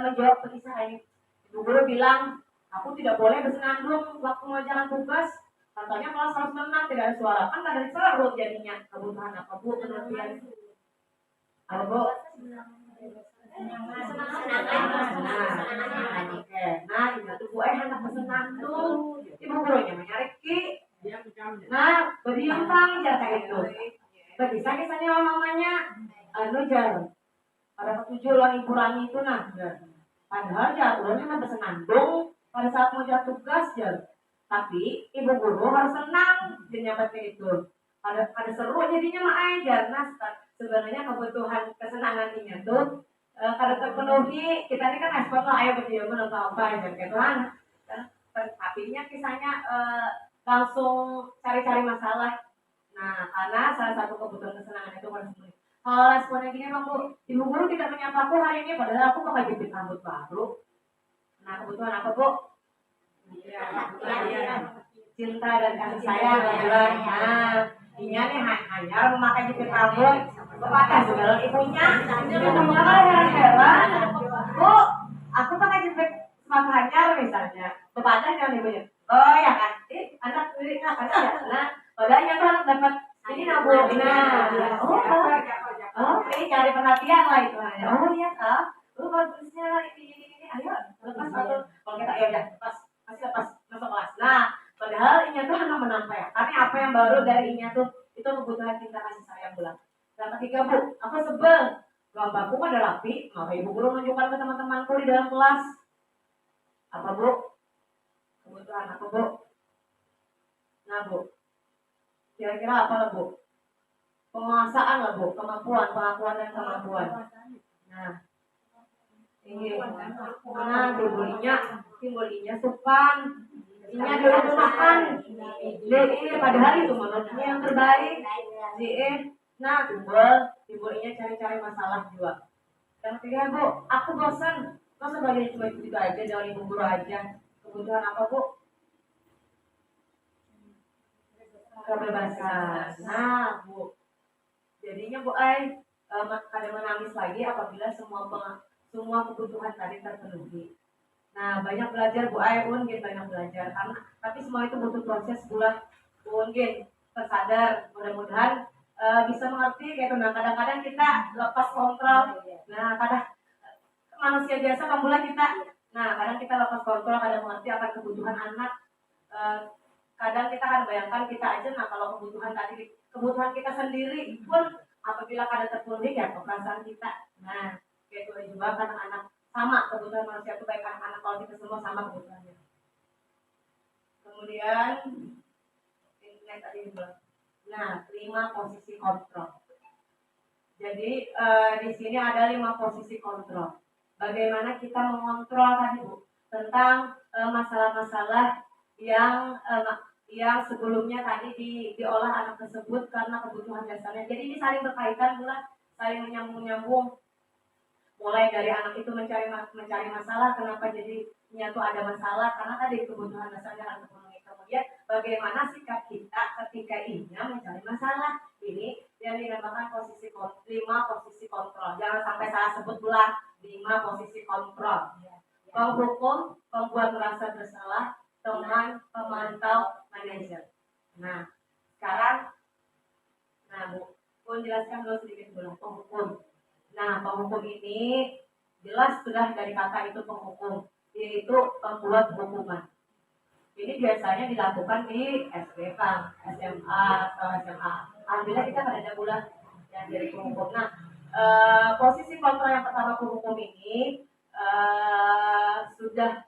menjawab perpisahan ini, Ibu guru bilang, aku tidak boleh bersenandung waktu mengerjakan tugas. Katanya kalau harus tenang, tidak ada suara. Kan nggak ada serut jadinya. Kebutuhan apa bu? Menurut dia? Apa bu? Itu bu anak bersenandung. Ibu gurunya menyariki. Berdiam kayak itu. Kisah-kisahnya mamanya jar pada ketujuh lawan Ibu Rani itu padahal ulunnya bersenandung pada saat mau jatuh tugas tapi ibu guru harus senang menyambutnya itu. Ada seru jadinya aja. Sebenarnya kebutuhan kesenangan ini tuh kalau terpenuhi kita ini kan ekspor lah, ayo berdiam apa gitu kan. Tapi kisahnya langsung cari-cari masalah. Karena salah satu kebutuhan kesenangan itu harus dipenuhi. Kalau responnya gini bang bu, ibu guru tidak menyapa aku hari ini, padahal aku bakal jepit rambut baru. Kebutuhan apa bu? Cinta dan kasih sayang. Ini nih hanya memakai jepit rambut, memakai segala ibunya. Heran-heran, bu, aku pakai jepit sepatu hanyar misalnya, kepada jangan ibunya. Ya kan, anak sendiri padahal yang anak dapat ini bu, cari perhatian lah itu. Iya kak, bagusnya ini, ayo lepas satu. Kalau kita lepas, masih lepas masuk kelas. Padahal ini tuh hanya menampilkan apa yang baru dari ini tuh itu kebutuhan cinta kasih sayang bulan. Yang ketiga bu, aku sebel. Gambarku ada rapi, maka ibu guru menunjukkan ke teman-temanku di dalam kelas. Apa bu? Kebutuhan apa bu? Bu, kira-kira apa bu? penguasaan lah Bu, pengakuan dan kemampuan. Nah, ini nah timbulnya supan, ini dulu tuh makan, ini padahal itu menurutnya yang terbaik, nah timbulnya cari-cari masalah juga. Yang ketiga Bu, aku bosan, kok sebagai cuma itu aja dari ibu guru aja, kebutuhan apa Bu? Kebebasan. Nah Bu, jadinya Bu kadang menangis lagi apabila semua kebutuhan tadi terpenuhi. Nah banyak belajar Bu Ungin banyak belajar karena tapi semua itu butuh proses bulan Ungin tersadar mudah-mudahan bisa mengerti kayak nah kadang-kadang kita lepas kontrol. Nah kadang manusia biasa pemula kita. Nah kadang kita lepas kontrol kadang mengerti akan kebutuhan anak. Kadang kita akan bayangkan kita aja nah kalau kebutuhan kita sendiri pun apabila kadang terpenuhi ya perasaan kita. Nah kayak itu juga kan anak sama kebutuhan manusia itu baik anak-anak kalau kita semua sama kebutuhannya. Kemudian internet tadi juga. Nah 5 posisi kontrol. Jadi di sini ada 5 posisi kontrol. Bagaimana kita mengontrol tadi Bu tentang masalah-masalah yang sebelumnya tadi diolah anak tersebut karena kebutuhan dasarnya. Jadi ini saling berkaitan pula, saling menyambung. Mulai dari anak itu mencari masalah, kenapa jadi nyatu ada masalah karena tadi kebutuhan dasarnya akan terpenuhi. Kemudian bagaimana sikap kita ketika ingin mencari masalah. Ini yang dinamakan 5 posisi kontrol. Jangan sampai salah sebut pula 5 posisi kontrol. Penghukum, pembuat merasa bersalah, teman, pemantau, manajer. Nah, sekarang, Bu, jelaskan dulu sedikit dulu penghukum. Nah, penghukum ini jelas sudah dari kata itu penghukum, yaitu pembuat hukuman. Ini biasanya dilakukan di SD, SMA, atau SMA. Alhamdulillah kita nggak ada bulan yang jadi penghukum. Nah, posisi kontrol yang pertama penghukum ini sudah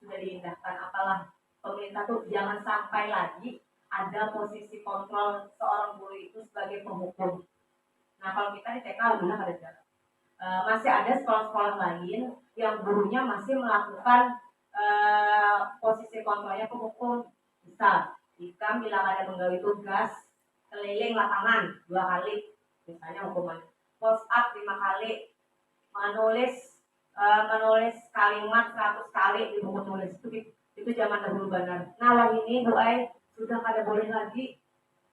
sudah diindahkan. Apalah pemerintah tuh jangan sampai lagi ada posisi kontrol seorang guru itu sebagai penghukum. Nah kalau kita di TK alhamdulillah ada jalan. Masih ada sekolah-sekolah lain yang gurunya masih melakukan posisi kontrolnya penghukum. Misal jika bila ada menggawi tugas keliling lapangan 2 kali, misalnya hukuman post up 5 kali, menulis kalimat 100 kali di buku tulis itu zaman dahulu benar. Nah wah ini Bu sudah kada boleh lagi.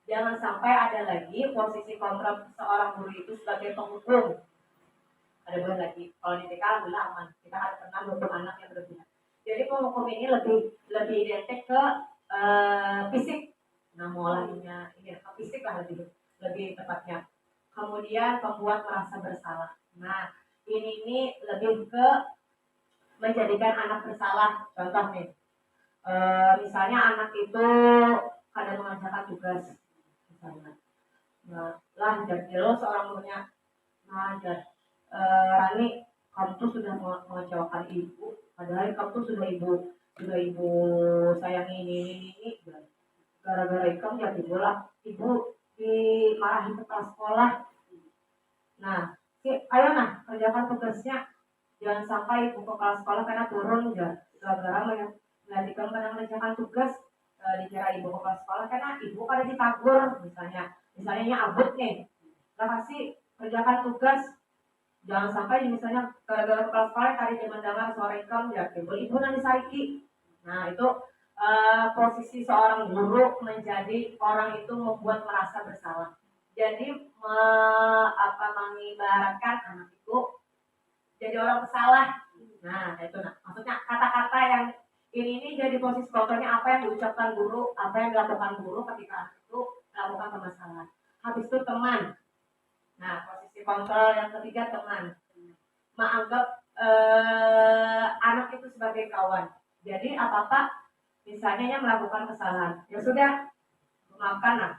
Jangan sampai ada lagi posisi kontrol seorang guru itu sebagai penghukum. Ada boleh lagi. Kalau di TK alhamdulillah aman. Kita ada pernah 20 anak yang berlebihan. Jadi penghukum ini lebih identik ke fisik. Nah mulainya ini ke fisik lah lebih tepatnya. Kemudian pembuat merasa bersalah. Nah ini lebih ke menjadikan anak bersalah. Contoh nih, misalnya anak itu kadang mengerjakan tugas, misalnya, lah jadi lo seorang gurunya, Rani, kamu tuh sudah mengecewakan ibu, padahal kamu tuh sudah ibu sayangi ini, gara-gara kamu jadi bola, ibu dimarahin kepala sekolah. Nah, ayo nah kerjakan tugasnya, jangan sampai ibu kepala sekolah karena turun ya gara-gara melihat kamu kadang mengerjakan tugas dikira ibu kepala sekolah karena ibu pada ditagur misalnya abut nih, kasih kerjakan tugas, jangan sampai misalnya gara-gara kepala sekolah tadi mendengar suara kamu ya ibu nanti saiki. Nah itu posisi seorang guru menjadi orang itu membuat merasa bersalah. Jadi mengibaratkan anak itu jadi orang bersalah. Nah, itu maksudnya kata-kata yang ini jadi posisi kontrolnya apa yang diucapkan guru, apa yang dilakukan guru ketika anak itu melakukan permasalahan. Habis itu teman. Nah, posisi kontrol yang ketiga teman. Menganggap anak itu sebagai kawan. Jadi apa-apa misalnya melakukan kesalahan, ya sudah maafkan lah.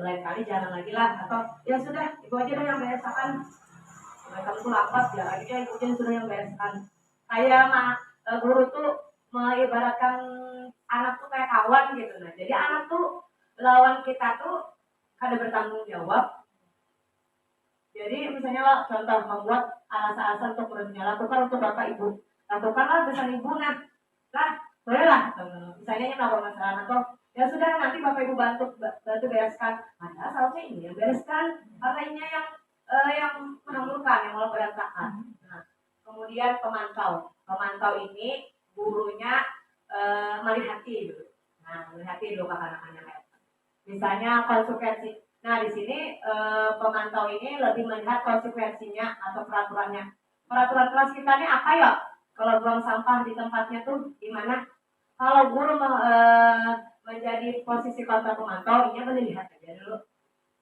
Lain kali jangan lagi lah, atau ya sudah itu aja deh yang beresakan. Mereka itu lapar ya akhirnya itu sudah yang beresakan. Kayak guru tuh mengibaratkan anak tuh kayak kawan gitu. Nah jadi anak tuh lawan kita tuh kada bertanggung jawab. Jadi misalnya lah contoh membuat alasan-alasan untuk muridnya, lakukan untuk bapak ibu, lakukanlah pesan ibu nah bolehlah. Misalnya yang melakukan kesalahan atau ya sudah nanti bapak ibu bantu bereskan. Padahal seharusnya ini yang bereskan, karena ini yang menangguhkan, yang mau berantakan. Nah, kemudian pemantau ini gurunya melihati dulu. Nah, melihati dulu anak-anaknya kayak misalnya konsekuensi. Nah, di sini pemantau ini lebih melihat konsekuensinya atau peraturannya. Peraturan kelas kita ini apa ya? Kalau buang sampah di tempatnya tuh gimana? Kalau guru menjadi posisi kontak pemantau, ini melihat aja dulu.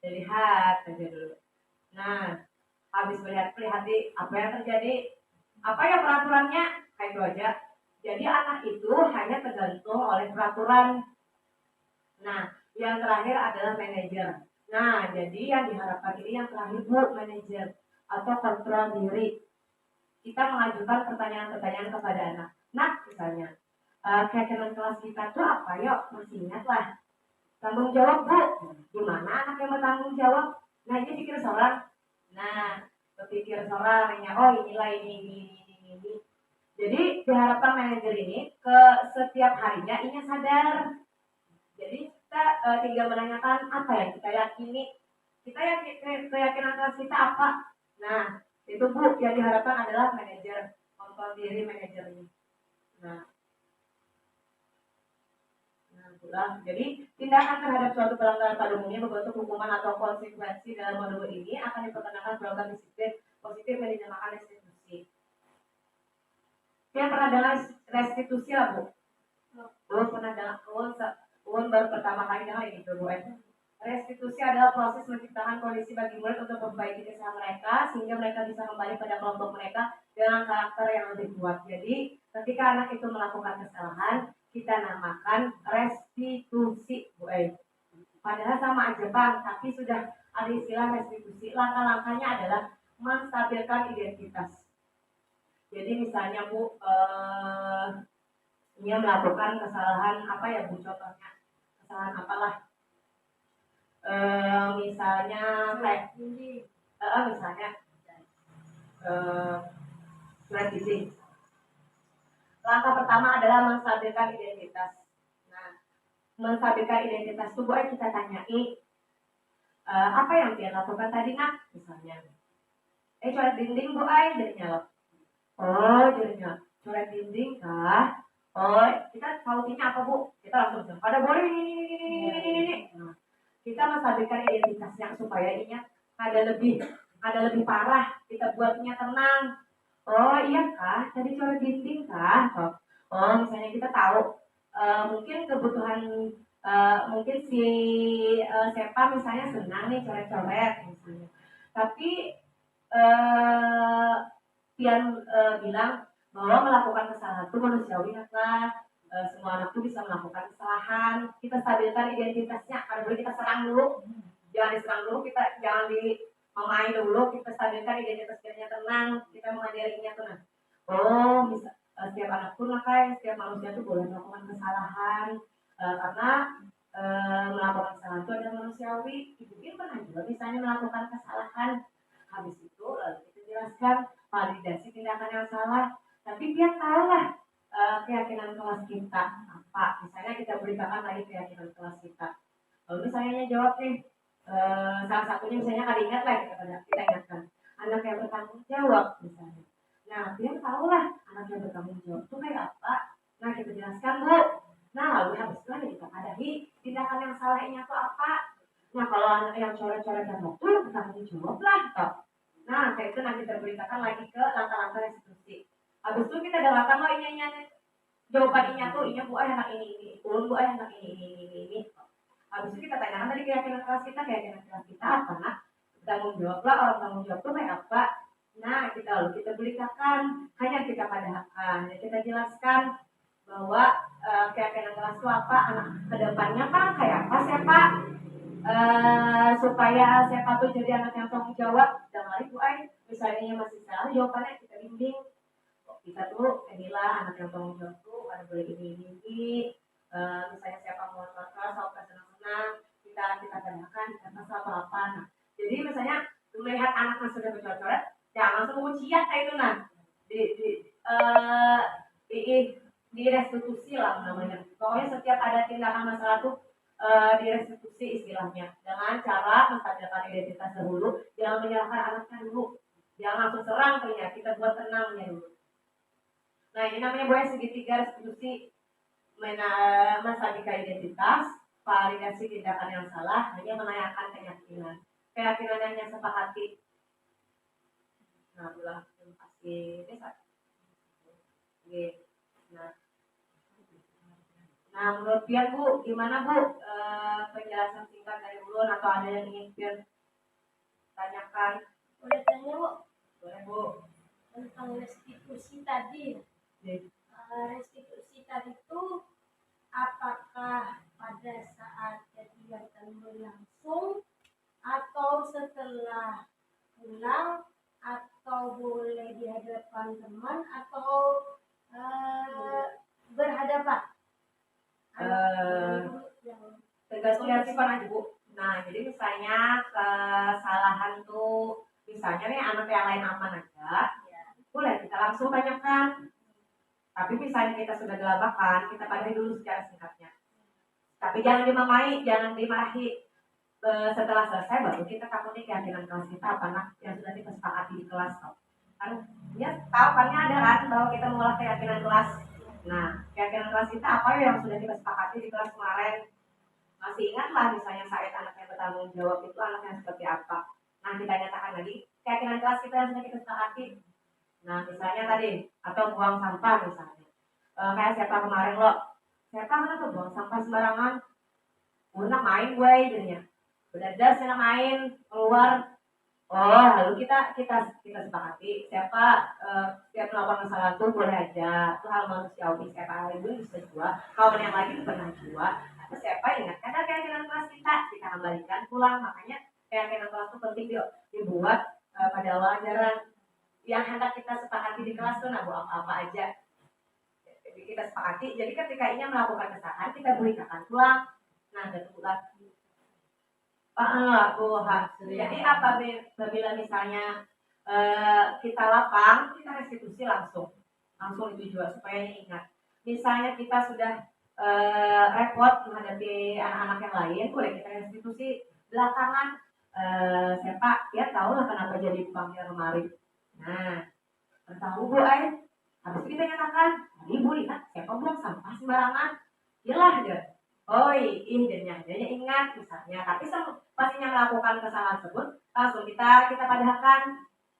Dilihat aja dulu. Nah, habis melihat apa yang terjadi, apa ya peraturannya, kayak itu aja. Jadi anak itu hanya tergantung oleh peraturan. Nah, yang terakhir adalah manajer. Nah, jadi yang diharapkan ini yang terakhir Bu, manajer atau kontrol diri. Kita mengajukan pertanyaan-pertanyaan kepada anak. Nah, misalnya, keyakinan kelas kita tuh apa yuk? Masih ingat lah. Tanggung jawab Bu. Gimana anak yang bertanggung jawab? Nah, ini pikir seorang. Nah, berpikir seorang, oh inilah ini. Jadi diharapkan manajer ini ke setiap harinya ini sadar. Jadi kita tinggal menanyakan apa yang kita yakini. Kita keyakinan kelas kita apa? Nah, itu Bu yang diharapkan adalah manajer, kontrol diri manajernya. Nah, itulah. Jadi tindakan terhadap suatu pelanggaran pada umumnya berbentuk hukuman atau konsekuensi dalam modul ini akan diperkenakan program disiplin positif yang dinamakan restitusi. Yang pernah dengar restitusi lah Bu? Pernah dengar? Baru pertama kali dengar ini Bu. Restitusi adalah proses menciptakan kondisi bagi murid untuk memperbaiki kesalahan mereka sehingga mereka bisa kembali pada kelompok mereka dengan karakter yang lebih kuat. Jadi ketika anak itu melakukan kesalahan, kita namakan restitusi Bu. Padahal sama aja Bang, tapi sudah ada istilah restitusi. Langkah-langkahnya adalah menstabilkan identitas. Jadi misalnya Bu, dia melakukan kesalahan apa ya Bu contohnya? Kesalahan apalah? Misalnya kayak misalnya surat izin. Langkah pertama adalah menstabilkan identitas. Nah, menstabilkan identitas itu boleh kita tanyai apa yang dia lakukan tadi nak? Misalnya, coret dinding Bu jadi nyala. Oh, jadi nyala. Coret dinding kah? Oh, kita tautinya apa Bu? Kita langsung bilang, ada boleh ini. Nah, kita menstabilkan identitasnya supaya ini ada lebih parah, kita buatnya tenang. Oh iya kah, tadi coret dinding kah? Oh misalnya kita tahu mungkin kebutuhan mungkin si Sepa misalnya senang nih coret-coret misalnya, tapi Pian bilang bahwa melakukan kesalahan itu manusiawi lah. Semua anak tuh bisa melakukan kesalahan. Kita stabilkan identitasnya. Kalau boleh kita serang dulu, jangan diserang dulu, kita jangan memain dulu. Kita stabilkan identitasnya tenang. Kita mengajarinya tenang. Oh, bisa setiap anak pun setiap manusia tuh boleh melakukan kesalahan karena melakukan kesalahan itu adalah manusiawi. Ibu pernah juga misalnya melakukan kesalahan. Habis itu lalu kita jelaskan validasi tindakan yang salah. Tapi dia tahu lah keyakinan kelas kita apa. Misalnya kita beritakan lagi keyakinan kelas kita. Lalu misalnya jawab nih, salah satunya misalnya kali ingat lah kita ingatkan anak yang bertanggung jawab misalnya. Nah dia tahu lah anak yang bertanggung jawab itu kayak apa. Nah kita jelaskan Bu. Nah lalu habis itu kita adahi tindakan yang salahnya itu apa. Nah kalau anak yang coret-coret dan waktu bertanggung jawab lah. Nah kayak itu nanti kita beritakan lagi ke langkah-langkah restitusi. Habis itu kita dengarkan loh ini jawaban ini tuh ini Bu anak ini ulun Bu anak ini. Habis itu kita tanyakan tadi keyakinan kelas kita apa nak? Tanggung jawab lah orang tanggung jawab tuh kayak apa? Nah kita beritakan hanya kita padahkan, kita jelaskan bahwa keyakinan kelas itu apa, anak kedepannya kan kayak apa sih Pak? Supaya siapa tuh jadi anak yang tanggung jawab. Dan lagi Bu misalnya masih salah jawabannya kita bimbing. Kita tuh inilah anak yang tanggung jawab tuh ada boleh ini misalnya siapa mau kelas kalau senang-senang kita tanyakan kita masalah apa. Nah, jadi misalnya melihat anaknya sudah bercoret-coret, jangan langsung ujian kayak itu nah di restitusi lah namanya. Pokoknya setiap ada tindakan masalah tuh direstitusi istilahnya dengan cara menstabilkan identitas dahulu, jangan menyalahkan anaknya dulu, jangan langsung serang kayaknya, kita buat tenangnya dulu. Nah ini namanya boleh segitiga restitusi, menstabilkan identitas, validasi tindakan yang salah, hanya menanyakan keyakinan yang sepakati. Nah ulah kasih desa. Oke. Nah, menurut Pian Bu, gimana Bu penjelasan singkat dari Ulun atau ada yang ingin Pian tanyakan? Boleh tanya Bu Boleh Bu. tentang restitusi tadi. Restitusi tadi itu apakah pada saat kegiatan berlangsung atau setelah pulang atau boleh di hadapan teman atau berhadapan? Tergantung dari sifat aja Bu. Nah jadi misalnya kesalahan tuh misalnya nih anak yang lain aman aja, boleh kita langsung tanyakan. Tapi misalnya kita sudah gelabakan, kita padahi dulu secara singkatnya. Tapi jangan dimarahi, jangan dimarahi. Setelah selesai baru kita takutnya keyakinan kelas kita apa nak yang sudah kita sepakati di kelas kan ya tahu kan ada kan bahwa kita mengolah keyakinan kelas. Nah keyakinan kelas kita apa yang sudah kita sepakati di kelas kemarin, masih ingat lah misalnya saat anak yang bertanggung jawab itu anaknya seperti apa. Nah kita nyatakan lagi keyakinan kelas kita yang sudah kita sepakati. Nah misalnya tadi atau buang sampah misalnya kayak siapa kemarin lo siapa mana tuh buang sampah sembarangan udah main gue jadinya benar-benar saya main keluar. Lalu kita sepakati siapa setiap melakukan kesalahan itu boleh aja itu hal manusiawi, siapa hari itu bisa jua kawan yang lain pernah jua atau siapa ingat karena keyakinan kelas kita kembalikan pulang. Makanya keyakinan kelas itu penting dibuat pada awal ajaran yang hendak kita sepakati di kelas tuh nah apa aja kita sepakati. Jadi ketika ini melakukan kesalahan kita beritakan pulang. Nah kebetulan jadi apabila misalnya kita lapang kita restitusi langsung itu juga supaya ingat. Misalnya kita sudah repot menghadapi anak-anak yang lain boleh kita restitusi belakangan. Siapa ya tahu lah kenapa jadi dipanggil kemarin. Nah tahu Bu habis kita nyatakan ibu lihat siapa buang sampah sembarangan iyalah dia dia ingat misalnya. Tapi pastinya melakukan kesalahan tersebut langsung kita padahkan.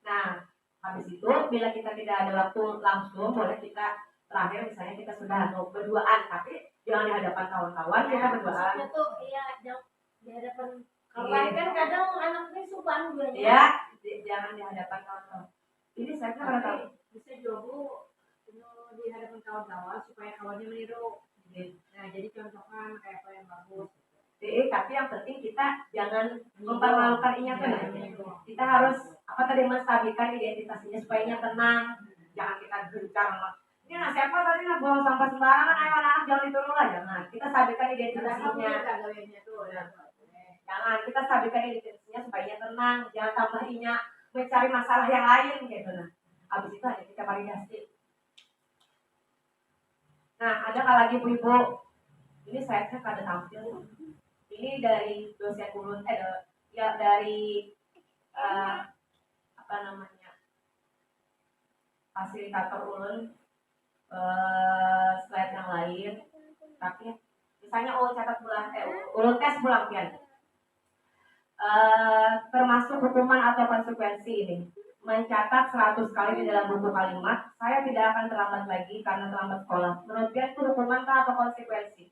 Nah habis itu bila kita tidak ada waktu langsung boleh kita terakhir misalnya kita sudah berduaan tapi jangan di hadapan kawan-kawan kita berduaan. Maksudnya tuh iya di hadapan kawan kan kadang anaknya supan juga ya jangan di hadapan kawan-kawan. Ini saya kan bisa juga di hadapan kawan-kawan supaya kawannya meniru. Nah jadi contohkan kayak apa yang bagus. Tapi yang penting kita jangan mempermalukan ingatan. Kita harus menstabilkan identitasnya supaya ia tenang. Jangan kita gencar. Ini nah siapa tadi nak buang sampah sembarangan, ayo anak jangan diturun lah, jangan. Kita stabilkan identitasnya. Jangan kita stabilkan identitasnya supaya ia tenang. Jangan tambahinya mencari masalah yang lain gitu nah. Habis itu hanya kita validasi. Nah, ada lagi ibu-ibu. Ini saya ada tampil. Ini dari dosen Ulun, dari fasilitator Ulun, slide yang lain. Tapi misalnya catat bulan, Ulun tes bulan pian. Termasuk hukuman atau konsekuensi ini. Mencatat 100 kali di dalam buku kalimat, saya tidak akan terlambat lagi karena terlambat sekolah. Menurut dia itu hukuman atau konsekuensi?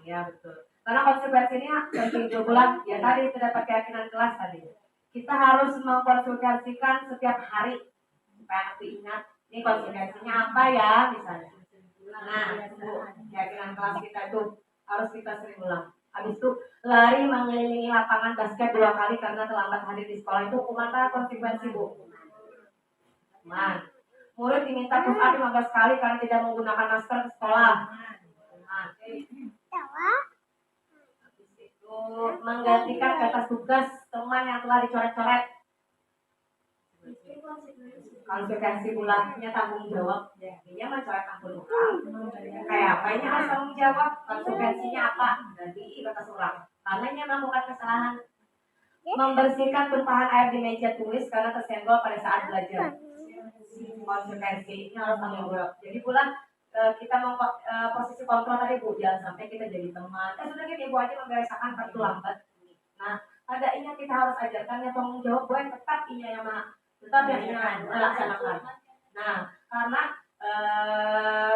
Ya betul. Karena konsekuensi ini penting juga ya tadi terdapat keyakinan kelas tadi. Kita harus mengkonsultasikan setiap hari supaya aku ingat ini konsekuensinya apa ya misalnya. Nah, keyakinan kelas kita itu harus kita sering ulang. Habis itu lari mengelilingi lapangan basket 2 kali karena terlambat hadir di sekolah itu hukuman atau konsekuensi Bu? Murid diminta push up 15 kali karena tidak menggunakan masker ke sekolah. Habis itu menggantikan kertas tugas teman yang telah dicoret-coret. Konsekuensi pulangnya tanggung jawab. Dia mencoret akun orang. Kayak apa ini harus tanggung jawab? Konsekuensinya apa? Dari kertas orang. Karena ini melakukan kesalahan. Membersihkan tumpahan air di meja tulis karena tersenggol pada saat belajar. Konsekuensinya harus tanggung jawab. Jadi pula kita mau posisi kontrol tadi Bu, jangan sampai kita jadi teman. Sudah gitu Ibu aja membereskan kartu lambat. Nah, pada ini kita harus ajarkan ya tanggung jawab Bu, tetap ini yang tetap yang melaksanakan. Nah, karena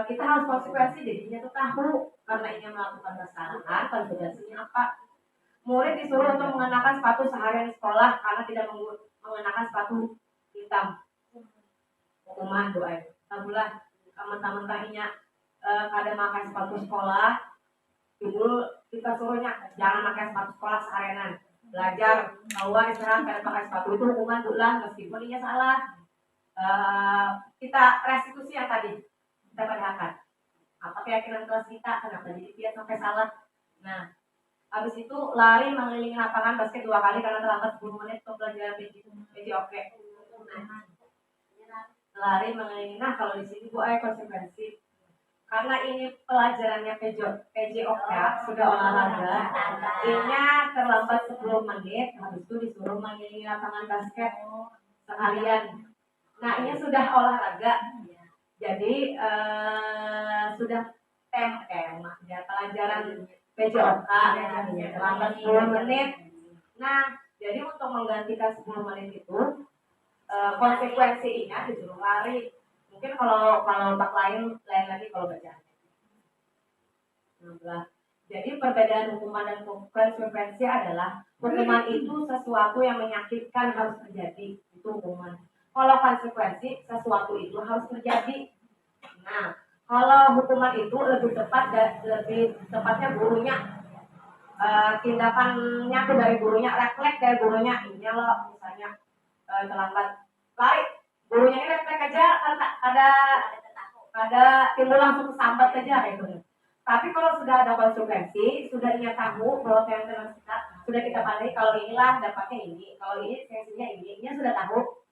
kita harus konsekuensi jadinya tuh tahu karena ini melakukan kesalahan, konsekuensinya apa? Murid disuruh untuk mengenakan sepatu seharian di sekolah karena tidak mengenakan sepatu hitam. Hukuman doa. Tabulah teman-teman kada pakai sepatu sekolah. Ibu kita suruhnya jangan pakai sepatu sekolah seharianan. Belajar keluar istirahat kada pakai sepatu itu hukuman doa meskipun ini salah. Kita restitusi yang tadi kita padahkan. Apa keyakinan kelas kita kenapa jadi dia sampai salah? Nah, habis itu lari mengelilingi lapangan basket 2 kali karena terlambat 10 menit untuk belajar oke. Lari mengelilingi. Nah, kalau di sini Bu konsekuensi. Karena ini pelajarannya PJOK sudah olahraga. Ini terlambat 10 menit, habis itu disuruh mengelilingi lapangan basket sekalian. Nah, ini sudah olahraga. Jadi sudah pelajaran PJOK terlambat 10 menit. Nah, jadi untuk menggantikan 10 menit itu konsekuensinya disuruh lari. Mungkin kalau tak lain lagi kalau bacaan. Jadi perbedaan hukuman dan konsekuensi adalah hukuman itu sesuatu yang menyakitkan harus terjadi, itu hukuman. Kalau konsekuensi sesuatu itu harus terjadi. Nah, kalau hukuman itu lebih tepatnya gurunya tindakannya tuh dari gurunya, refleks dari gurunya. Ini loh misalnya terlambat lari, gurunya ini refleks aja karena ada timbul langsung sambat aja kayak gitu. Tapi kalau sudah ada konsekuensi, sudah dia tahu bahwa yang kita sudah kita pandai kalau inilah dapatnya ini, kalau ini sanksinya ini sudah tahu.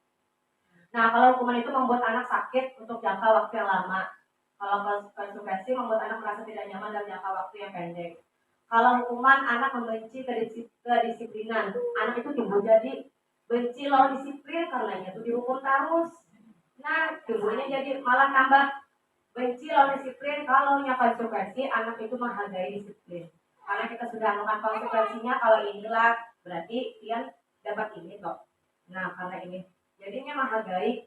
Nah, kalau hukuman itu membuat anak sakit untuk jangka waktu yang lama. Kalau konsekuensi membuat anak merasa tidak nyaman dalam jangka waktu yang pendek. Kalau hukuman anak membenci kedisiplinan, anak itu timbul jadi benci lawan disiplin karenanya itu dihukum terus. Nah, timbulnya jadi malah tambah benci lawan disiplin. Kalau konsekuensi anak itu menghargai disiplin. Karena kita sudah melakukan konsekuensinya, kalau inilah berarti dia dapat ini kok. Nah, karena ini jadinya menghargai.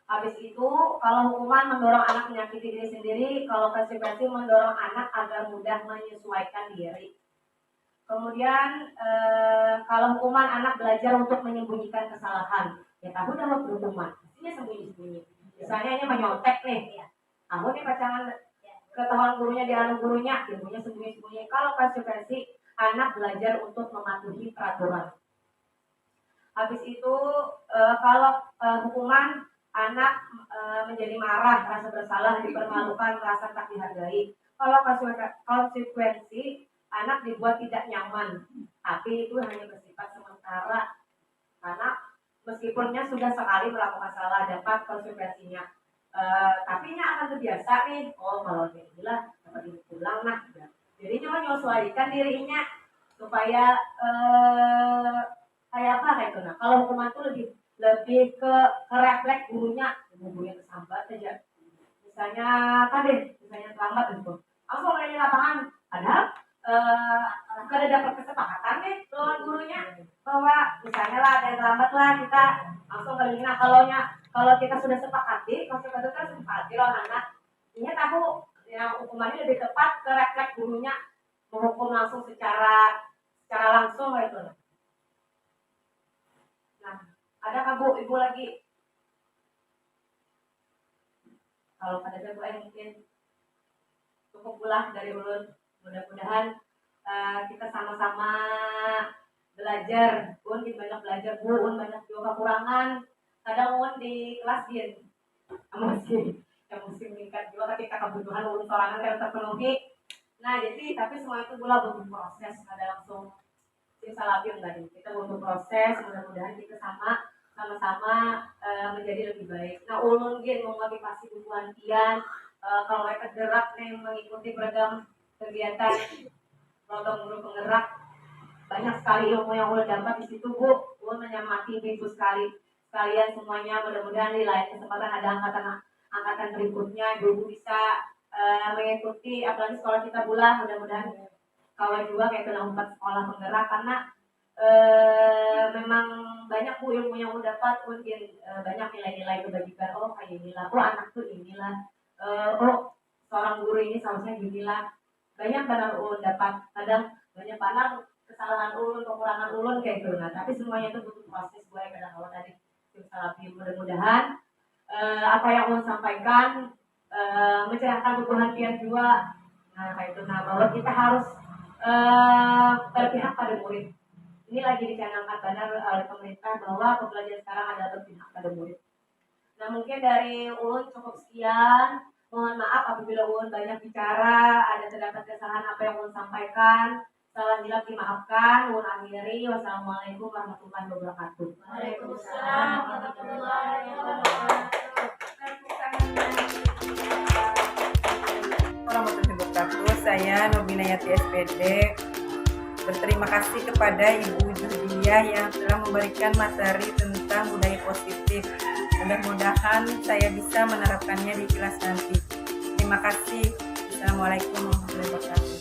Habis itu kalau hukuman mendorong anak menyakiti diri sendiri, kalau konsekuensi mendorong anak agar mudah menyesuaikan diri. Kemudian kalau hukuman anak belajar untuk menyembunyikan kesalahan, ya tahu dalam hukuman, pastinya sembunyi-sembunyi. Misalnya ini menyontek nih, tahu nih pacangan ketahuan gurunya dianu gurunya, ilmunya sembunyi-sembunyi. Kalau konsekuensi anak belajar untuk mematuhi peraturan. Habis itu kalau hukuman anak menjadi marah, rasa bersalah, dipermalukan, merasa tak dihargai. Kalau konsekuensi anak dibuat tidak nyaman, tapi itu hanya bersifat sementara. Karena meskipunnya sudah sekali melakukan salah, dapat konsekuensinya. Tapi akan terbiasa nih, kalau dia bilang dapat pulang nah. Jadi cuma menyesuaikan dirinya supaya kayak apa kayak itu. Nah, kalau hukuman itu lebih ke refleks gurunya kesambat aja. Misalnya terlambat itu. Langsung lagi lapangan. Padahal kada dapat kesepakatan nih dengan gurunya bahwa misalnya lah ada yang terlambat lah kita langsung kali. Nah, kalau kita sudah sepakati, konsekuensi kan sepakati loh anak. Ini tahu yang hukumannya lebih tepat ke refleks gurunya menghukum langsung secara langsung gitu. Nah, ada Bu, Ibu lagi? Kalau pada saya mungkin cukup pulang dari ulun. Mudah-mudahan kita sama-sama belajar. Un banyak belajar Bu, Un banyak juga kekurangan. Kadang Un di kelas dia emosi meningkat juga ketika kebutuhan Un sorangan tidak terpenuhi. Nah, jadi tapi semua itu pula butuh proses, ada langsung simsalabim tadi. Kita butuh proses, mudah-mudahan kita sama-sama menjadi lebih baik. Nah, ulun gin memotivasi bubuhan pian kalau mereka gerak nih mengikuti beragam kegiatan program guru penggerak, banyak sekali ilmu yang ulun dapat di situ, Bu. Ulun menyemangati itu sekalian semuanya. Mudah-mudahan di lain kesempatan ada angkatan berikutnya Ibu bisa mengikuti, apalagi sekolah kita pula, mudah-mudahan kawan juga kayak kena 4 sekolah penggerak, karena memang banyak Bu ilmu yang udah dapat, mungkin banyak nilai-nilai kebajikan. Oh kayak inilah, oh anak tuh inilah, oh seorang guru ini seharusnya ginilah. Banyak benar ulun dapat, kadang banyak banget kesalahan ulun, kekurangan ulun kayak gitu. Nah, tapi semuanya itu butuh proses. Gue kadang kalau tadi mudah-mudahan apa yang ulun sampaikan mencerahkan tubuhan pian juga. Nah kayak itu, nah bahwa kita harus berpihak pada murid. Ini lagi dicanangkan benar oleh pemerintah bahwa pembelajaran sekarang adalah berpihak pada murid. Nah mungkin dari ulun cukup sekian. Mohon maaf apabila ulun banyak bicara, ada terdapat kesalahan apa yang ulun sampaikan. Salah hilap dimaafkan. Ulun akhiri. Wassalamualaikum warahmatullahi wabarakatuh. Waalaikumsalam warahmatullahi wabarakatuh. Warahmatullahi wabarakatuh. Saya Nobinayati SPD. Berterima kasih kepada Ibu Judiah yang telah memberikan materi tentang budaya positif. Mudah-mudahan saya bisa menerapkannya di kelas nanti. Terima kasih. Assalamualaikum warahmatullahi wabarakatuh.